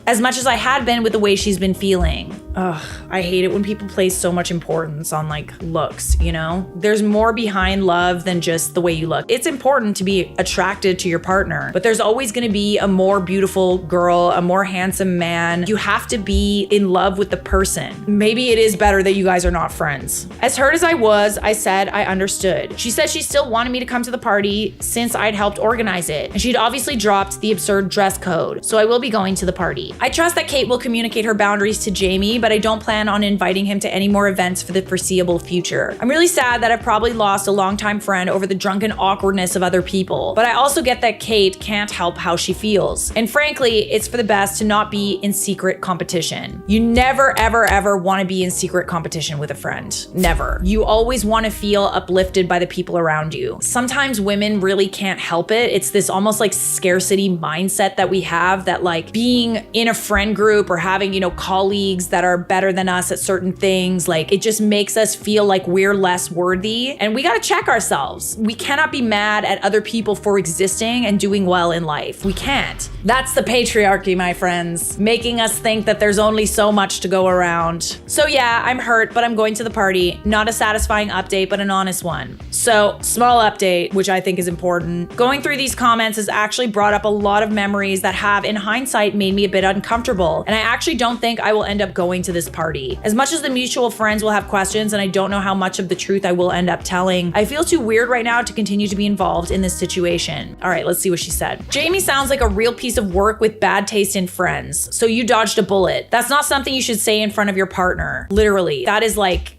as much as I had been with the way she's been feeling. I hate it when people place so much importance on like looks, you know? There's more behind love than just the way you look. It's important to be attracted to your partner, but there's always gonna be a more beautiful girl, a more handsome man. You have to be in love with the person. Maybe it is better that you guys are not friends. As hurt as I was, I said I understood. She said she still wanted me to come to the party since I'd helped organize it, and she'd obviously dropped the absurd dress code, so I will be going to the party. I trust that Kate will communicate her boundaries to Jamie, but I don't plan on inviting him to any more events for the foreseeable future. I'm really sad that I've probably lost a longtime friend over the drunken awkwardness of other people, but I also get that Kate can't help how she feels. And frankly, it's for the best to not be in secret competition. You never, ever, ever want to be in secret competition with a friend. Never. You always want to feel uplifted by the people around you. Sometimes women really can't help it. It's this almost like scarcity mindset that we have, that like being in a friend group or having, you know, colleagues that are better than us at certain things, like it just makes us feel like we're less worthy, and we got to check ourselves. We cannot be mad at other people for existing and doing well in life. We can't. That's the patriarchy, my friends, making us think that there's only so much to go around. So yeah, I'm hurt, but I'm going to the party. Not a satisfying update, but an honest one. So, small update, which I think is important. Going through these comments has actually brought up a lot of memories that have, in hindsight, made me a bit uncomfortable, and I actually don't think I will end up going to this party. As much as the mutual friends will have questions and I don't know how much of the truth I will end up telling, I feel too weird right now to continue to be involved in this situation. All right, let's see what she said. Jamie sounds like a real piece of work with bad taste in friends, so you dodged a bullet. That's not something you should say in front of your partner. Literally, that is like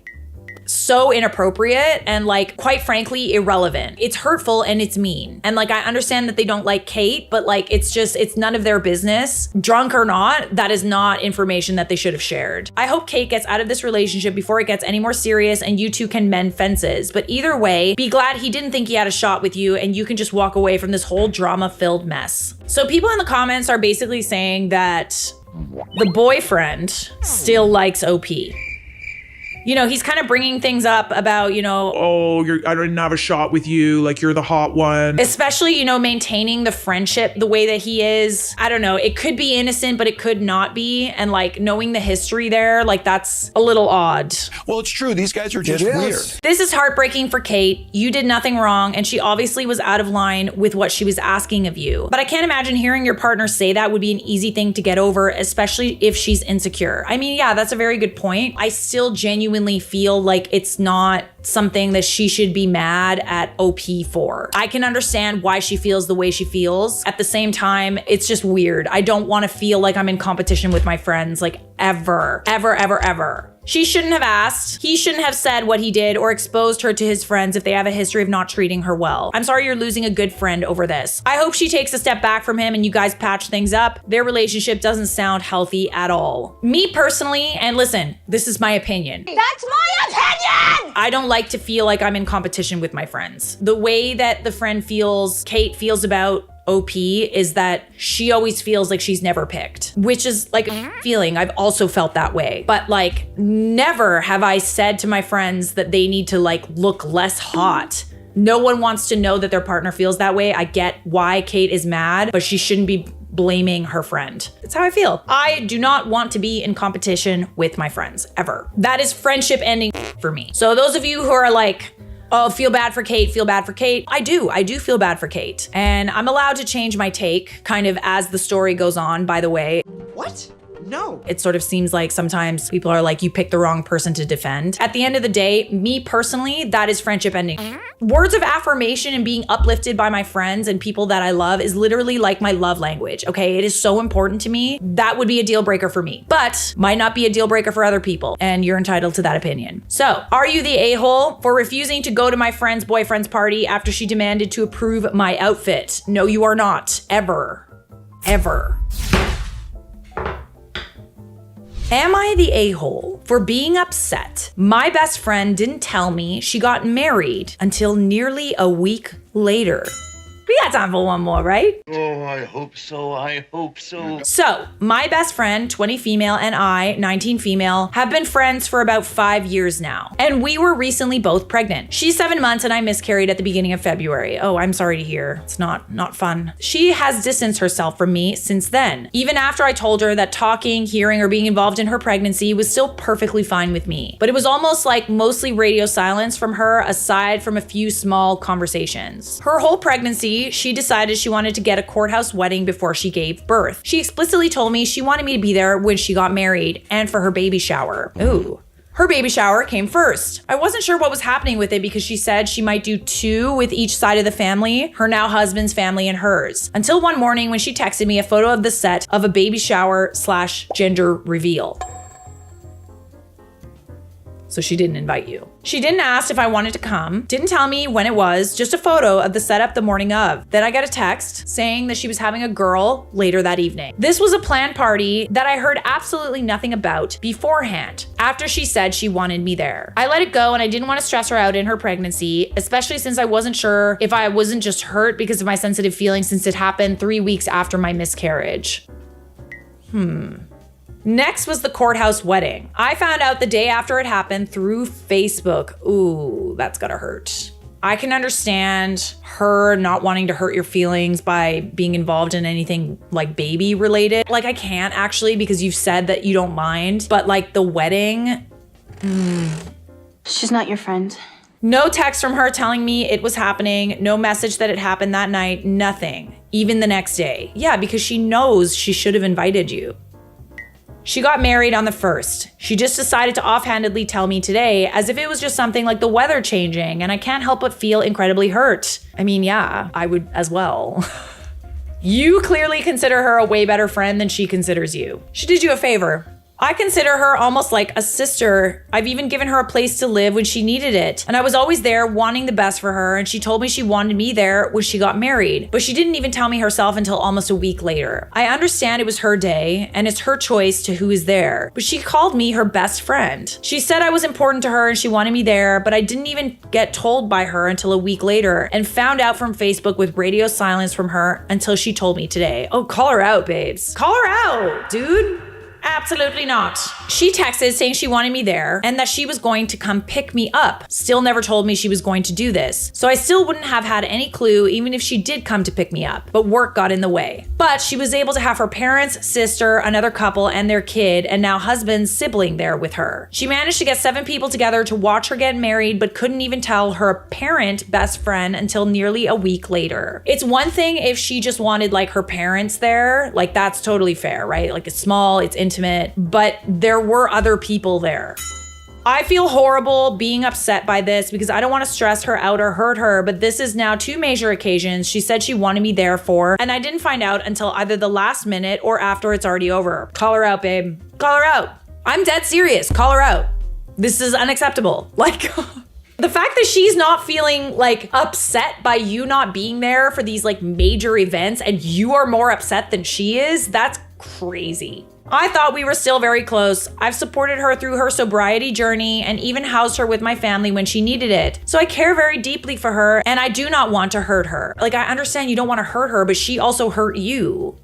so inappropriate and like, quite frankly, irrelevant. It's hurtful and it's mean. And like, I understand that they don't like Kate, but like, it's none of their business. Drunk or not, that is not information that they should have shared. I hope Kate gets out of this relationship before it gets any more serious and you two can mend fences. But either way, be glad he didn't think he had a shot with you and you can just walk away from this whole drama-filled mess. So people in the comments are basically saying that the boyfriend still likes OP. You know, he's kind of bringing things up about, you know, I didn't have a shot with you, like you're the hot one. Especially, you know, maintaining the friendship the way that he is. I don't know, it could be innocent, but it could not be. And like, knowing the history there, like that's a little odd. Well, it's true. These guys are just weird. This is heartbreaking for Kate. You did nothing wrong, and she obviously was out of line with what she was asking of you. But I can't imagine hearing your partner say that would be an easy thing to get over, especially if she's insecure. I mean, yeah, that's a very good point. I still genuinely feel like it's not something that she should be mad at OP for. I can understand why she feels the way she feels. At the same time, it's just weird. I don't want to feel like I'm in competition with my friends, like ever, ever, ever, ever. She shouldn't have asked. He shouldn't have said what he did or exposed her to his friends if they have a history of not treating her well. I'm sorry you're losing a good friend over this. I hope she takes a step back from him and you guys patch things up. Their relationship doesn't sound healthy at all. Me personally, and listen, this is my opinion. That's my opinion! I don't like to feel like I'm in competition with my friends. The way that the friend feels, Kate feels about OP is that she always feels like she's never picked, which is like a feeling. I've also felt that way. But like never have I said to my friends that they need to like look less hot. No one wants to know that their partner feels that way. I get why Kate is mad, but she shouldn't be blaming her friend. That's how I feel. I do not want to be in competition with my friends ever. That is friendship ending for me. So those of you who are like, oh, feel bad for Kate, feel bad for Kate. I do feel bad for Kate. And I'm allowed to change my take kind of as the story goes on, by the way. What? No. It sort of seems like sometimes people are like, you picked the wrong person to defend. At the end of the day, me personally, that is friendship ending. Words of affirmation and being uplifted by my friends and people that I love is literally like my love language, okay? It is so important to me. That would be a deal breaker for me, but might not be a deal breaker for other people, and you're entitled to that opinion. So, are you the a-hole for refusing to go to my friend's boyfriend's party after she demanded to approve my outfit? No, you are not. Ever. Ever. Am I the a-hole for being upset my best friend didn't tell me she got married until nearly a week later? We got time for one more, right? Oh, I hope so. I hope so. So, my best friend, 20 female, and I, 19 female, have been friends for about 5 years now. And we were recently both pregnant. She's 7 months and I miscarried at the beginning of February. Oh, I'm sorry to hear. It's not fun. She has distanced herself from me since then. Even after I told her that talking, hearing, or being involved in her pregnancy was still perfectly fine with me. But it was almost like mostly radio silence from her aside from a few small conversations. Her whole pregnancy, she decided she wanted to get a courthouse wedding before she gave birth. She explicitly told me she wanted me to be there when she got married and for her baby shower. Ooh. Her baby shower came first. I wasn't sure what was happening with it because she said she might do 2 with each side of the family, her now husband's family and hers. Until one morning when she texted me a photo of the set of a baby shower / gender reveal. So she didn't invite you. She didn't ask if I wanted to come, didn't tell me when it was, just a photo of the setup the morning of. Then I got a text saying that she was having a girl later that evening. This was a planned party that I heard absolutely nothing about beforehand, after she said she wanted me there. I let it go and I didn't want to stress her out in her pregnancy, especially since I wasn't sure if I wasn't just hurt because of my sensitive feelings since it happened 3 weeks after my miscarriage. Next was the courthouse wedding. I found out the day after it happened through Facebook. Ooh, that's gotta hurt. I can understand her not wanting to hurt your feelings by being involved in anything like baby related. Like I can't actually because you've said that you don't mind, but like the wedding. She's not your friend. No text from her telling me it was happening, no message that it happened that night, nothing. Even the next day. Yeah, because she knows she should have invited you. She got married on the 1st. She just decided to offhandedly tell me today as if it was just something like the weather changing, and I can't help but feel incredibly hurt. I mean, yeah, I would as well. You clearly consider her a way better friend than she considers you. She did you a favor. I consider her almost like a sister. I've even given her a place to live when she needed it. And I was always there wanting the best for her. And she told me she wanted me there when she got married. But she didn't even tell me herself until almost a week later. I understand it was her day and it's her choice to who is there. But she called me her best friend. She said I was important to her and she wanted me there, but I didn't even get told by her until a week later and found out from Facebook with radio silence from her until she told me today. Oh, call her out, babes. Call her out, dude. Absolutely not. She texted saying she wanted me there and that she was going to come pick me up. Still never told me she was going to do this. So I still wouldn't have had any clue even if she did come to pick me up. But work got in the way. But she was able to have her parents, sister, another couple, and their kid, and now husband's sibling there with her. She managed to get 7 people together to watch her get married, but couldn't even tell her parent best friend until nearly a week later. It's one thing if she just wanted like her parents there, like that's totally fair, right? Like it's small, it's intimate, but there were other people there. I feel horrible being upset by this because I don't want to stress her out or hurt her, but this is now 2 major occasions she said she wanted me there for, and I didn't find out until either the last minute or after it's already over. Call her out, babe. Call her out. I'm dead serious. Call her out. This is unacceptable. Like, the fact that she's not feeling like upset by you not being there for these like major events and you are more upset than she is, that's crazy. I thought we were still very close. I've supported her through her sobriety journey and even housed her with my family when she needed it. So I care very deeply for her and I do not want to hurt her. Like, I understand you don't want to hurt her, but she also hurt you.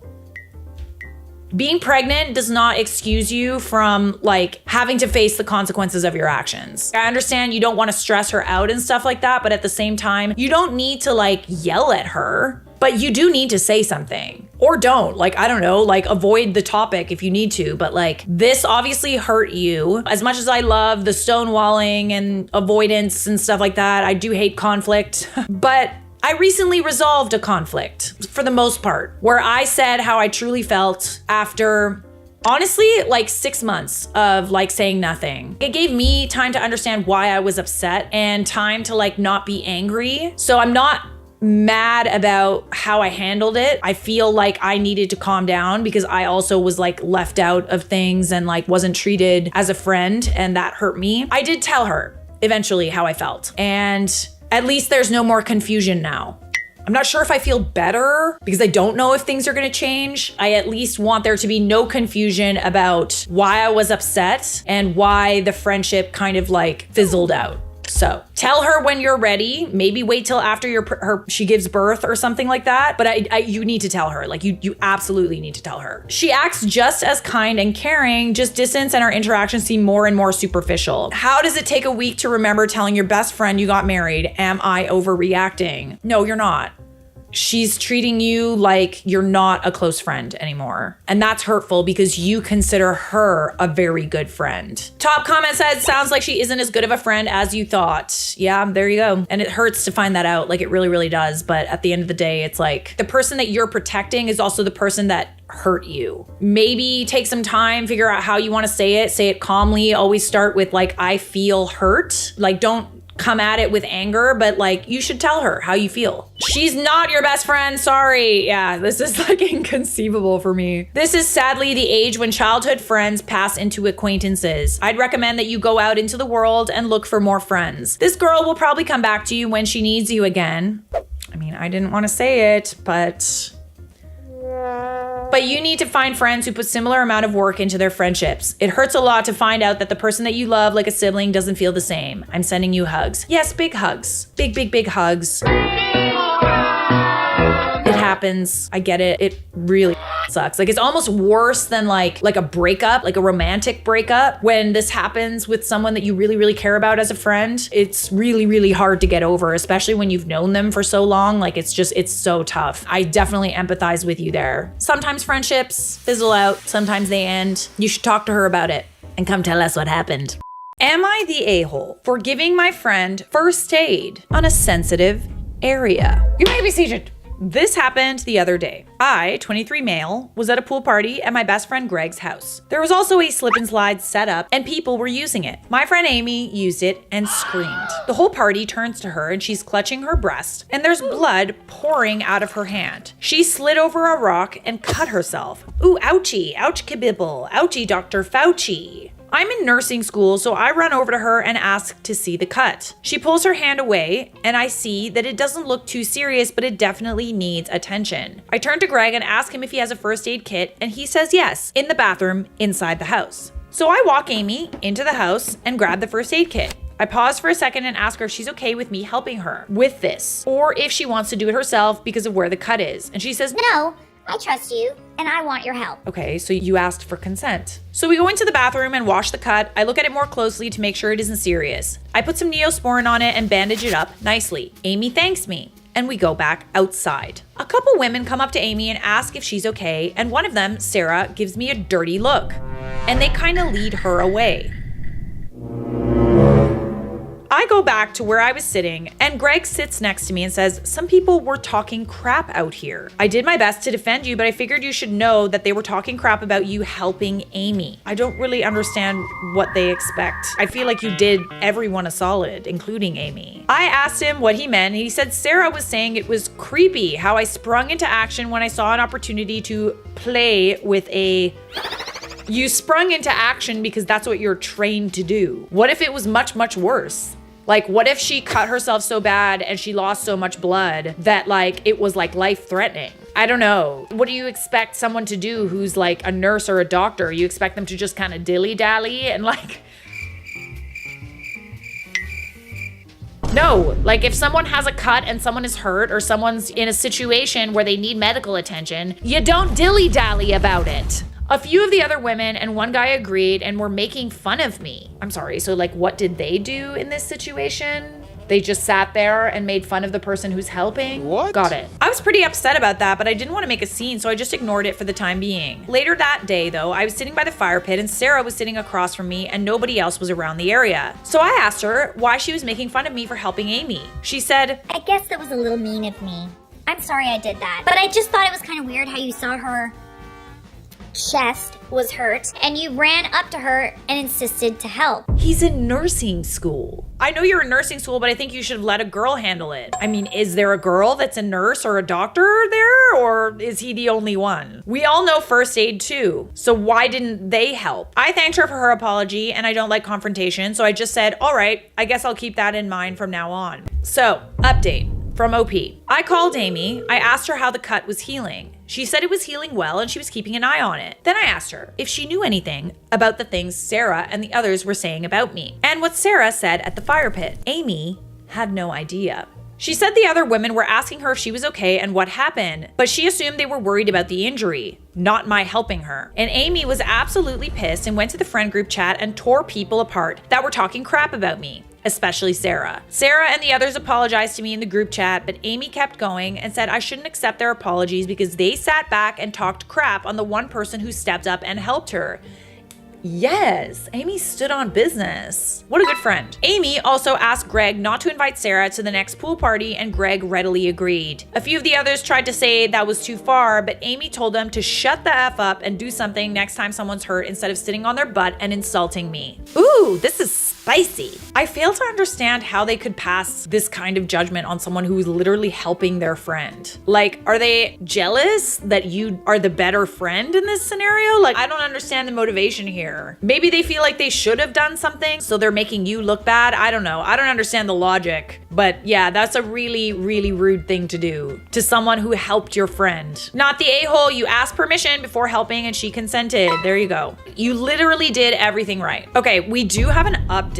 Being pregnant does not excuse you from like having to face the consequences of your actions. I understand you don't want to stress her out and stuff like that, but at the same time, you don't need to like yell at her, but you do need to say something. Or don't, like, I don't know, like avoid the topic if you need to, but like this obviously hurt you. As much as I love the stonewalling and avoidance and stuff like that, I do hate conflict, but I recently resolved a conflict for the most part, where I said how I truly felt after honestly like 6 months of like saying nothing. It gave me time to understand why I was upset and time to like not be angry. So I'm not mad about how I handled it. I feel like I needed to calm down because I also was like left out of things and like wasn't treated as a friend, and that hurt me. I did tell her eventually how I felt, and at least there's no more confusion now. I'm not sure if I feel better because I don't know if things are gonna change. I at least want there to be no confusion about why I was upset and why the friendship kind of like fizzled out. So tell her when you're ready. Maybe wait till after she gives birth or something like that. But you need to tell her. Like you absolutely need to tell her. She acts just as kind and caring, just distance and our interactions seem more and more superficial. How does it take a week to remember telling your best friend you got married? Am I overreacting? No, you're not. She's treating you like you're not a close friend anymore. And that's hurtful because you consider her a very good friend. Top comment said, sounds like she isn't as good of a friend as you thought. Yeah, there you go. And it hurts to find that out. Like it really, really does. But at the end of the day, it's like the person that you're protecting is also the person that hurt you. Maybe take some time, figure out how you want to say it calmly. Always start with like, I feel hurt. Like don't come at it with anger, but like you should tell her how you feel. She's not your best friend, sorry. Yeah, this is like inconceivable for me. This is sadly the age when childhood friends pass into acquaintances. I'd recommend that you go out into the world and look for more friends. This girl will probably come back to you when she needs you again. I mean, I didn't want to say it, but you need to find friends who put similar amount of work into their friendships. It hurts a lot to find out that the person that you love like a sibling doesn't feel the same. I'm sending you hugs. Yes, big hugs. Big, big, big hugs. It happens. I get it. It really sucks. Like it's almost worse than like a breakup, like a romantic breakup. When this happens with someone that you really, really care about as a friend, it's really, really hard to get over, especially when you've known them for so long. Like it's so tough. I definitely empathize with you there. Sometimes friendships fizzle out. Sometimes they end. You should talk to her about it and come tell us what happened. Am I the a-hole for giving my friend first aid on a sensitive area? You may be seated. This happened the other day. I, 23 male, was at a pool party at my best friend Greg's house. There was also a slip and slide set up and people were using it. My friend Amy used it and screamed. The whole party turns to her and she's clutching her breast and there's blood pouring out of her hand. She slid over a rock and cut herself. Ooh, ouchie, ouch kibibble, ouchie Dr. Fauci. I'm in nursing school, so I run over to her and ask to see the cut. She pulls her hand away, and I see that it doesn't look too serious, but it definitely needs attention. I turn to Greg and ask him if he has a first aid kit, and he says yes, in the bathroom inside the house. So I walk Amy into the house and grab the first aid kit. I pause for a second and ask her if she's okay with me helping her with this, or if she wants to do it herself because of where the cut is. And she says, No, I trust you, and I want your help. Okay, so you asked for consent. So we go into the bathroom and wash the cut. I look at it more closely to make sure it isn't serious. I put some Neosporin on it and bandage it up nicely. Amy thanks me, and we go back outside. A couple women come up to Amy and ask if she's okay, and one of them, Sarah, gives me a dirty look, and they kind of lead her away. I go back to where I was sitting and Greg sits next to me and says, some people were talking crap out here. I did my best to defend you, but I figured you should know that they were talking crap about you helping Amy. I don't really understand what they expect. I feel like you did everyone a solid, including Amy. I asked him what he meant and he said Sarah was saying it was creepy how I sprung into action when I saw an opportunity to play with a You sprung into action because that's what you're trained to do. What if it was much, much worse? Like, what if she cut herself so bad and she lost so much blood that like it was like life-threatening? I don't know. What do you expect someone to do who's like a nurse or a doctor? You expect them to just kind of dilly-dally and like... No, like if someone has a cut and someone is hurt or someone's in a situation where they need medical attention, you don't dilly-dally about it. A few of the other women and one guy agreed and were making fun of me. I'm sorry, so like what did they do in this situation? They just sat there and made fun of the person who's helping? What? Got it. I was pretty upset about that, but I didn't want to make a scene, so I just ignored it for the time being. Later that day, though, I was sitting by the fire pit and Sarah was sitting across from me and nobody else was around the area. So I asked her why she was making fun of me for helping Amy. She said, I guess that was a little mean of me. I'm sorry I did that. But I just thought it was kind of weird how you saw her chest was hurt and you ran up to her and insisted to help. He's in nursing school. I know you're in nursing school, but I think you should have let a girl handle it. I mean, is there a girl that's a nurse or a doctor there, or is he the only one? We all know first aid too, so why didn't they help? I thanked her for her apology, and I don't like confrontation, so I just said, all right, I guess I'll keep that in mind from now on. So, update from OP. I called Amy. I asked her how the cut was healing. She said it was healing well and she was keeping an eye on it. Then I asked her if she knew anything about the things Sarah and the others were saying about me and what Sarah said at the fire pit. Amy had no idea. She said the other women were asking her if she was okay and what happened, but she assumed they were worried about the injury, not my helping her. And Amy was absolutely pissed and went to the friend group chat and tore people apart that were talking crap about me, especially Sarah. Sarah and the others apologized to me in the group chat, but Amy kept going and said I shouldn't accept their apologies because they sat back and talked crap on the one person who stepped up and helped her. Yes, Amy stood on business. What a good friend. Amy also asked Greg not to invite Sarah to the next pool party and Greg readily agreed. A few of the others tried to say that was too far, but Amy told them to shut the F up and do something next time someone's hurt instead of sitting on their butt and insulting me. Ooh, this is spicy. I fail to understand how they could pass this kind of judgment on someone who is literally helping their friend. Like, are they jealous that you are the better friend in this scenario? Like, I don't understand the motivation here. Maybe they feel like they should have done something, so they're making you look bad. I don't know. I don't understand the logic. But yeah, that's a really, really rude thing to do to someone who helped your friend. Not the a-hole. You asked permission before helping and she consented. There you go. You literally did everything right. Okay, we do have an update.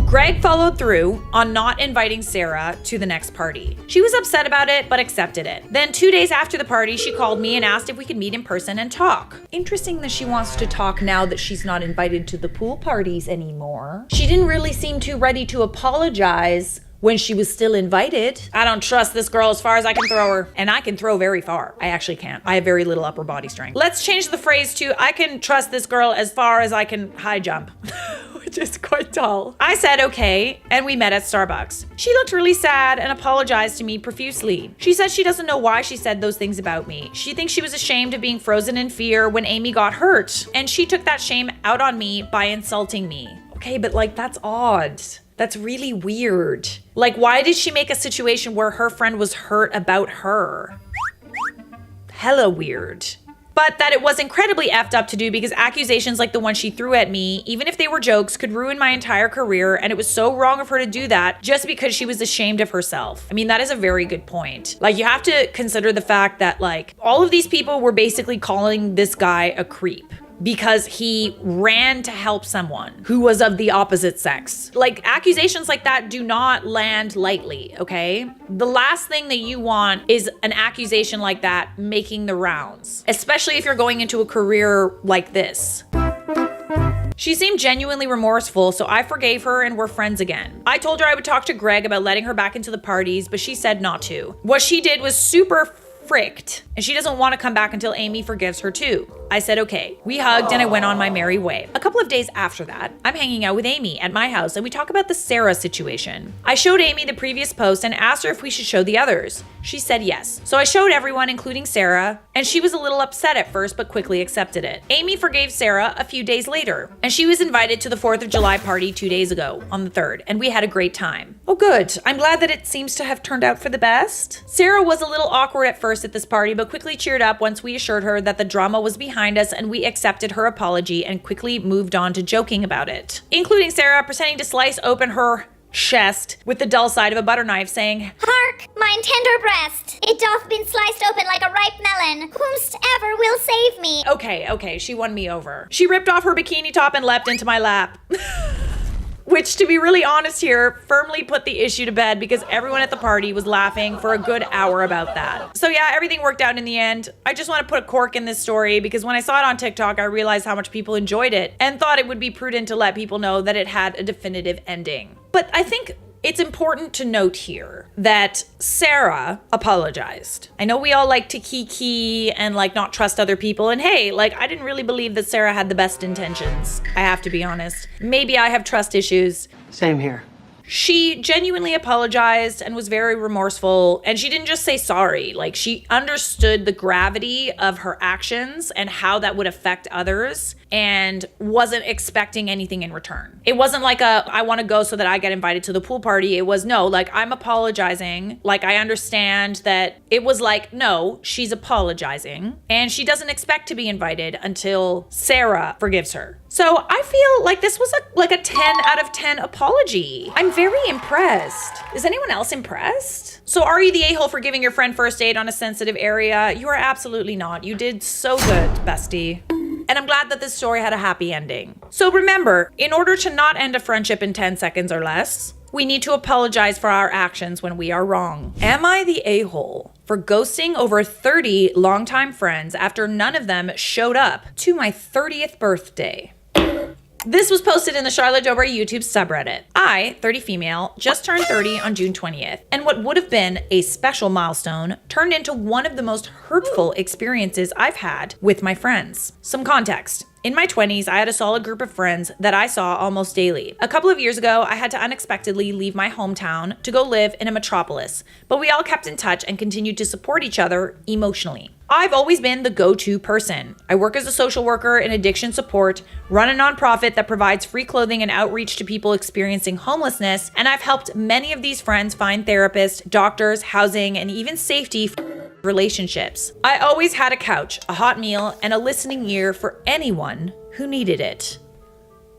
Greg followed through on not inviting Sarah to the next party. She was upset about it, but accepted it. Then 2 days after the party, she called me and asked if we could meet in person and talk. Interesting that she wants to talk now that she's not invited to the pool parties anymore. She didn't really seem too ready to apologize when she was still invited. I don't trust this girl as far as I can throw her. And I can throw very far. I actually can't. I have very little upper body strength. Let's change the phrase to, I can trust this girl as far as I can high jump. Which is quite tall. I said okay, and we met at Starbucks. She looked really sad and apologized to me profusely. She said she doesn't know why she said those things about me. She thinks she was ashamed of being frozen in fear when Amy got hurt. And she took that shame out on me by insulting me. Okay, but like, that's odd. That's really weird. Like, why did she make a situation where her friend was hurt about her? Hella weird. But that it was incredibly effed up to do because accusations like the one she threw at me, even if they were jokes, could ruin my entire career, and it was so wrong of her to do that just because she was ashamed of herself. I mean, that is a very good point. Like, you have to consider the fact that, like, all of these people were basically calling this guy a creep because he ran to help someone who was of the opposite sex. Like, accusations like that do not land lightly, okay? The last thing that you want is an accusation like that making the rounds, especially if you're going into a career like this. She seemed genuinely remorseful, so I forgave her and we're friends again. I told her I would talk to Greg about letting her back into the parties, but she said not to. What she did was super fricked, and she doesn't want to come back until Amy forgives her too. I said okay. We hugged and I went on my merry way. A couple of days after that, I'm hanging out with Amy at my house and we talk about the Sarah situation. I showed Amy the previous post and asked her if we should show the others. She said yes. So I showed everyone, including Sarah, and she was a little upset at first, but quickly accepted it. Amy forgave Sarah a few days later, and she was invited to the 4th of July party 2 days ago, on the 3rd, and we had a great time. Oh good, I'm glad that it seems to have turned out for the best. Sarah was a little awkward at first at this party, but quickly cheered up once we assured her that the drama was behind us and we accepted her apology and quickly moved on to joking about it. Including Sarah pretending to slice open her chest with the dull side of a butter knife, saying, Hark, mine tender breast, it doth been sliced open like a ripe melon. Whomsoever will save me. Okay, she won me over. She ripped off her bikini top and leapt into my lap. Which, to be really honest here, firmly put the issue to bed because everyone at the party was laughing for a good hour about that. So yeah, everything worked out in the end. I just want to put a cork in this story because when I saw it on TikTok, I realized how much people enjoyed it and thought it would be prudent to let people know that it had a definitive ending. But I think it's important to note here that Sarah apologized. I know we all like to kiki and like not trust other people. And hey, like I didn't really believe that Sarah had the best intentions. I have to be honest. Maybe I have trust issues. Same here. She genuinely apologized and was very remorseful. And she didn't just say sorry. Like she understood the gravity of her actions and how that would affect others and wasn't expecting anything in return. It wasn't like I want to go so that I get invited to the pool party. It was no, like I'm apologizing. Like I understand that it was like, no, she's apologizing and she doesn't expect to be invited until Sarah forgives her. So I feel like this was like a 10 out of 10 apology. I'm very impressed. Is anyone else impressed? So are you the a-hole for giving your friend first aid on a sensitive area? You are absolutely not. You did so good, bestie. And I'm glad that this story had a happy ending. So remember, in order to not end a friendship in 10 seconds or less, we need to apologize for our actions when we are wrong. Am I the a-hole for ghosting over 30 longtime friends after none of them showed up to my 30th birthday? This was posted in the Charlotte Dobre YouTube subreddit. I, 30 female, just turned 30 on June 20th, and what would have been a special milestone turned into one of the most hurtful experiences I've had with my friends. Some context. In my 20s, I had a solid group of friends that I saw almost daily. A couple of years ago, I had to unexpectedly leave my hometown to go live in a metropolis, but we all kept in touch and continued to support each other emotionally. I've always been the go-to person. I work as a social worker in addiction support, run a nonprofit that provides free clothing and outreach to people experiencing homelessness, and I've helped many of these friends find therapists, doctors, housing, and even safety relationships. I always had a couch, a hot meal, and a listening ear for anyone who needed it.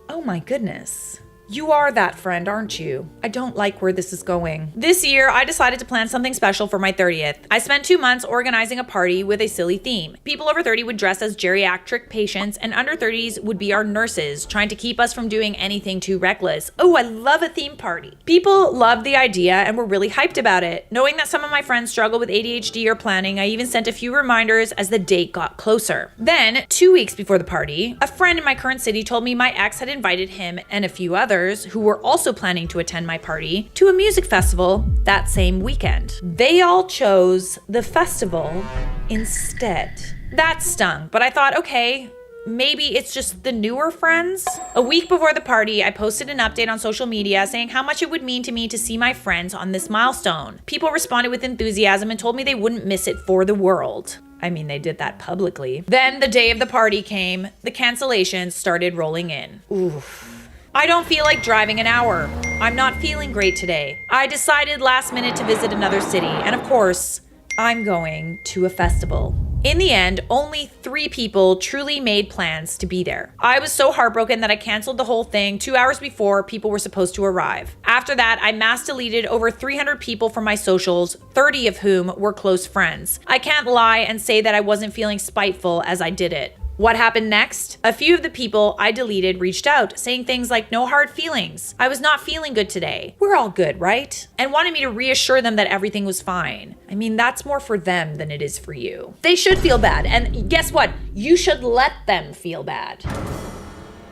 Oh my goodness. You are that friend, aren't you? I don't like where this is going. This year, I decided to plan something special for my 30th. I spent 2 months organizing a party with a silly theme. People over 30 would dress as geriatric patients, and under 30s would be our nurses, trying to keep us from doing anything too reckless. Oh, I love a theme party. People loved the idea and were really hyped about it. Knowing that some of my friends struggle with ADHD or planning, I even sent a few reminders as the date got closer. Then, 2 weeks before the party, a friend in my current city told me my ex had invited him and a few others who were also planning to attend my party to a music festival that same weekend. They all chose the festival instead. That stung, but I thought, okay, maybe it's just the newer friends. A week before the party, I posted an update on social media saying how much it would mean to me to see my friends on this milestone. People responded with enthusiasm and told me they wouldn't miss it for the world. I mean, they did that publicly. Then the day of the party came. The cancellations started rolling in. Oof. I don't feel like driving an hour. I'm not feeling great today. I decided last minute to visit another city, and of course, I'm going to a festival. In the end, only 3 people truly made plans to be there. I was so heartbroken that I canceled the whole thing 2 hours before people were supposed to arrive. After that, I mass deleted over 300 people from my socials, 30 of whom were close friends. I can't lie and say that I wasn't feeling spiteful as I did it. What happened next? A few of the people I deleted reached out, saying things like, no hard feelings. I was not feeling good today. We're all good, right? And wanted me to reassure them that everything was fine. I mean, that's more for them than it is for you. They should feel bad. And guess what? You should let them feel bad.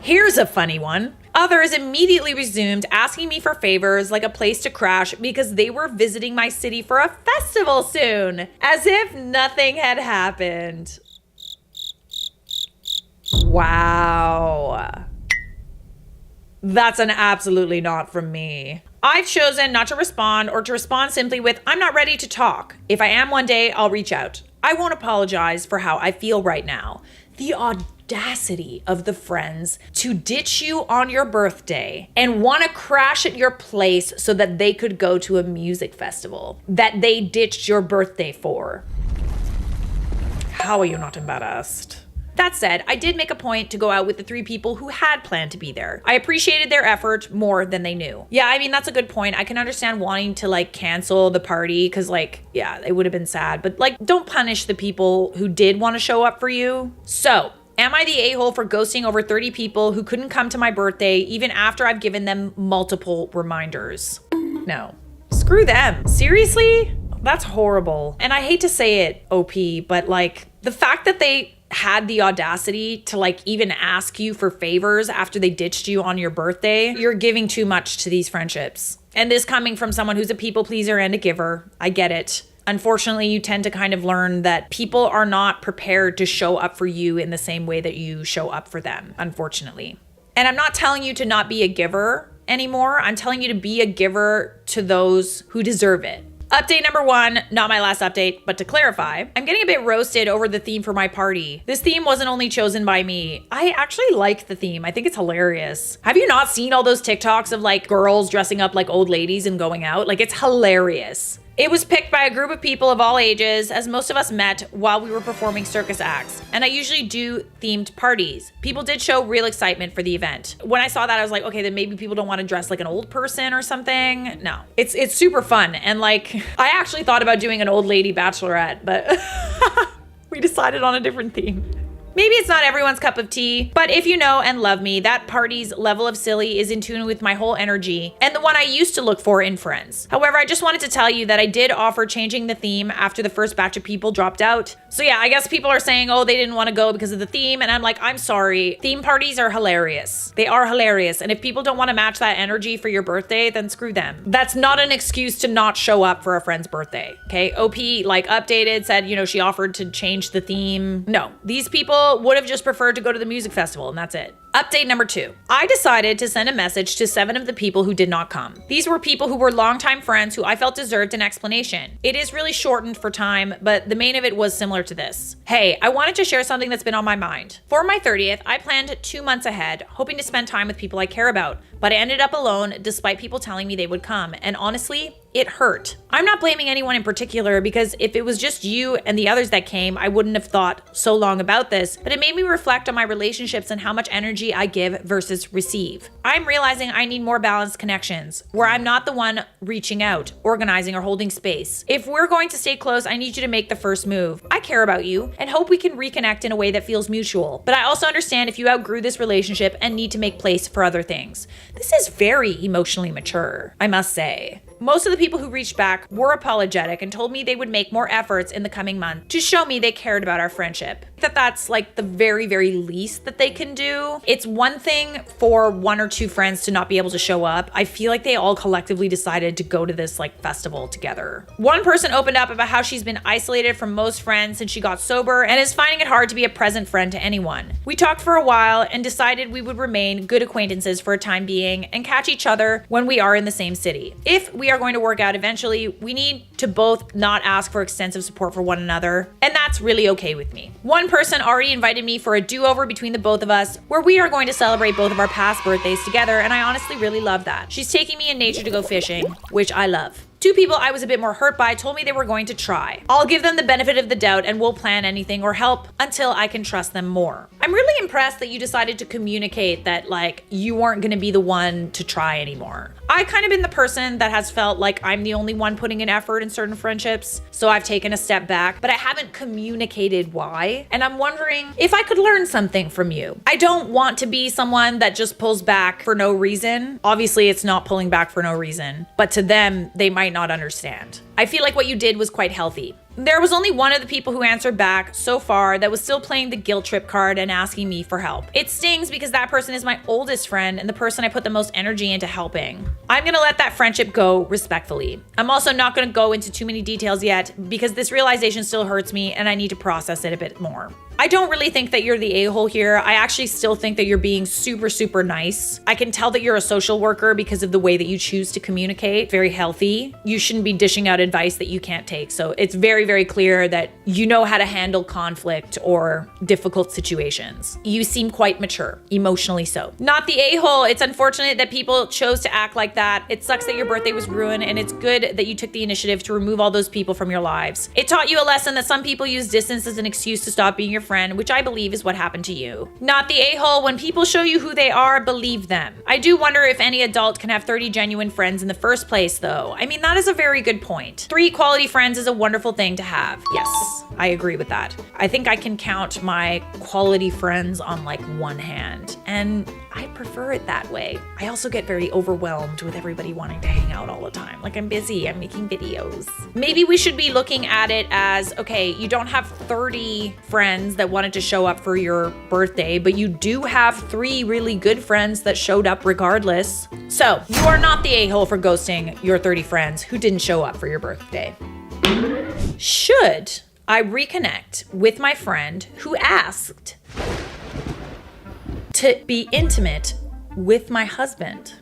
Here's a funny one. Others immediately resumed asking me for favors like a place to crash because they were visiting my city for a festival soon, as if nothing had happened. Wow. That's an absolutely not from me. I've chosen not to respond or to respond simply with, I'm not ready to talk. If I am one day, I'll reach out. I won't apologize for how I feel right now. The audacity of the friends to ditch you on your birthday and want to crash at your place so that they could go to a music festival that they ditched your birthday for. How are you not embarrassed? That said, I did make a point to go out with the 3 people who had planned to be there. I appreciated their effort more than they knew. Yeah, I mean, that's a good point. I can understand wanting to like cancel the party because like, yeah, it would have been sad. But like, don't punish the people who did want to show up for you. So, am I the a-hole for ghosting over 30 people who couldn't come to my birthday even after I've given them multiple reminders? No. Screw them. Seriously? That's horrible. And I hate to say it, OP, but like the fact that they had the audacity to like even ask you for favors after they ditched you on your birthday, you're giving too much to these friendships. And this coming from someone who's a people pleaser and a giver, I get it. Unfortunately, you tend to kind of learn that people are not prepared to show up for you in the same way that you show up for them, unfortunately. And I'm not telling you to not be a giver anymore. I'm telling you to be a giver to those who deserve it. Update number 1, not my last update, but to clarify, I'm getting a bit roasted over the theme for my party. This theme wasn't only chosen by me. I actually like the theme. I think it's hilarious. Have you not seen all those TikToks of like girls dressing up like old ladies and going out? Like, it's hilarious. It was picked by a group of people of all ages, as most of us met while we were performing circus acts. And I usually do themed parties. People did show real excitement for the event. When I saw that, I was like, okay, then maybe people don't want to dress like an old person or something. No, it's super fun. And like, I actually thought about doing an old lady bachelorette, but we decided on a different theme. Maybe it's not everyone's cup of tea, but if you know and love me, that party's level of silly is in tune with my whole energy and the one I used to look for in friends. However, I just wanted to tell you that I did offer changing the theme after the first batch of people dropped out. So yeah, I guess people are saying, oh, they didn't want to go because of the theme. And I'm like, I'm sorry. Theme parties are hilarious. They are hilarious. And if people don't want to match that energy for your birthday, then screw them. That's not an excuse to not show up for a friend's birthday. Okay. OP like updated, said, you know, she offered to change the theme. No, these people would have just preferred to go to the music festival and that's it. Update number 2. I decided to send a message to 7 of the people who did not come. These were people who were longtime friends who I felt deserved an explanation. It is really shortened for time, but the main of it was similar to this. Hey, I wanted to share something that's been on my mind. For my 30th, I planned 2 months ahead, hoping to spend time with people I care about, but I ended up alone despite people telling me they would come, and honestly, it hurt. I'm not blaming anyone in particular because if it was just you and the others that came, I wouldn't have thought so long about this, but it made me reflect on my relationships and how much energy I give versus receive. I'm realizing I need more balanced connections where I'm not the one reaching out, organizing, or holding space. If we're going to stay close, I need you to make the first move. I care about you and hope we can reconnect in a way that feels mutual, but I also understand if you outgrew this relationship and need to make place for other things. This is very emotionally mature, I must say. Most of the people who reached back were apologetic and told me they would make more efforts in the coming month to show me they cared about our friendship. That's like the very, very least that they can do. It's one thing for 1 or 2 friends to not be able to show up. I feel like they all collectively decided to go to this like festival together. One person opened up about how she's been isolated from most friends since she got sober and is finding it hard to be a present friend to anyone. We talked for a while and decided we would remain good acquaintances for a time being and catch each other when we are in the same city. If we are going to work out eventually, we need to both not ask for extensive support for one another, and that's really okay with me. One person already invited me for a do-over between the both of us, where we are going to celebrate both of our past birthdays together, and I honestly really love that. She's taking me in nature to go fishing, which I love. 2 people I was a bit more hurt by told me they were going to try. I'll give them the benefit of the doubt and we'll plan anything or help until I can trust them more. I'm really impressed that you decided to communicate that like you weren't going to be the one to try anymore. I kind of been the person that has felt like I'm the only one putting in effort in certain friendships, so I've taken a step back, but I haven't communicated why. And I'm wondering if I could learn something from you. I don't want to be someone that just pulls back for no reason. Obviously, it's not pulling back for no reason, but to them, they might not understand. I feel like what you did was quite healthy. There was only one of the people who answered back so far that was still playing the guilt trip card and asking me for help. It stings because that person is my oldest friend and the person I put the most energy into helping. I'm gonna let that friendship go respectfully. I'm also not gonna go into too many details yet because this realization still hurts me and I need to process it a bit more. I don't really think that you're the a-hole here. I actually still think that you're being super, super nice. I can tell that you're a social worker because of the way that you choose to communicate. Very healthy. You shouldn't be dishing out advice that you can't take. So it's very, very clear that you know how to handle conflict or difficult situations. You seem quite mature, emotionally so. Not the a-hole. It's unfortunate that people chose to act like that. It sucks that your birthday was ruined, and it's good that you took the initiative to remove all those people from your lives. It taught you a lesson that some people use distance as an excuse to stop being your friend, which I believe is what happened to you. Not the a-hole. When people show you who they are, believe them. I do wonder if any adult can have 30 genuine friends in the first place, though. I mean, that is a very good point. 3 quality friends is a wonderful thing to have. Yes, I agree with that. I think I can count my quality friends on like one hand, and I prefer it that way. I also get very overwhelmed with everybody wanting to hang out all the time. Like, I'm busy, I'm making videos. Maybe we should be looking at it as, okay, you don't have 30 friends that wanted to show up for your birthday, but you do have 3 really good friends that showed up regardless. So you are not the a-hole for ghosting your 30 friends who didn't show up for your birthday. Should I reconnect with my friend who asked to be intimate with my husband?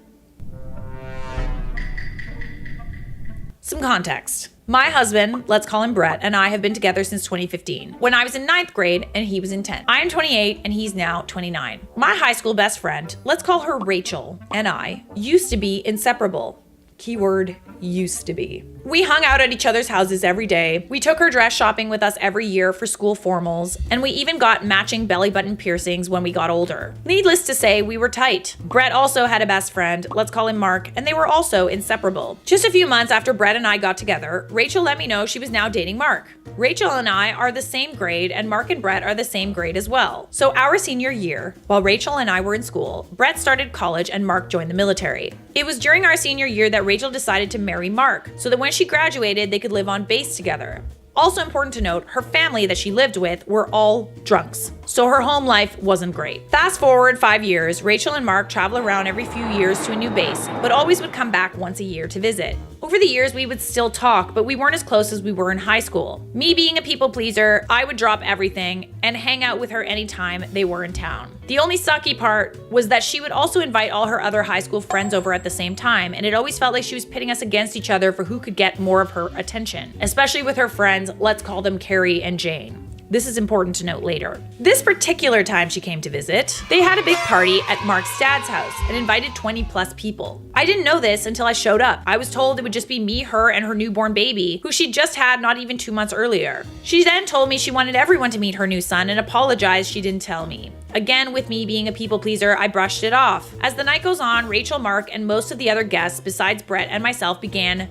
Some context. My husband, let's call him Brett, and I have been together since 2015, when I was in 9th grade and he was in 10th. I am 28 and he's now 29. My high school best friend, let's call her Rachel, and I used to be inseparable. Keyword used to be. We hung out at each other's houses every day. We took her dress shopping with us every year for school formals, and we even got matching belly button piercings when we got older. Needless to say, we were tight. Brett also had a best friend, let's call him Mark, and they were also inseparable. Just a few months after Brett and I got together, Rachel let me know she was now dating Mark. Rachel and I are the same grade, and Mark and Brett are the same grade as well. So our senior year, while Rachel and I were in school, Brett started college and Mark joined the military. It was during our senior year that Rachel decided to marry Mark, so that when she graduated, they could live on base together. Also important to note, her family that she lived with were all drunks, so her home life wasn't great. Fast forward 5 years, Rachel and Mark travel around every few years to a new base, but always would come back once a year to visit. Over the years, we would still talk, but we weren't as close as we were in high school. Me being a people pleaser, I would drop everything and hang out with her anytime they were in town. The only sucky part was that she would also invite all her other high school friends over at the same time, and it always felt like she was pitting us against each other for who could get more of her attention, especially with her friends, let's call them Carrie and Jane. This is important to note later. This particular time she came to visit, they had a big party at Mark's dad's house and invited 20 plus people. I didn't know this until I showed up. I was told it would just be me, her, and her newborn baby, who she just had not even 2 months earlier. She then told me she wanted everyone to meet her new son and apologized she didn't tell me. Again, with me being a people pleaser, I brushed it off. As the night goes on, Rachel, Mark, and most of the other guests besides Brett and myself began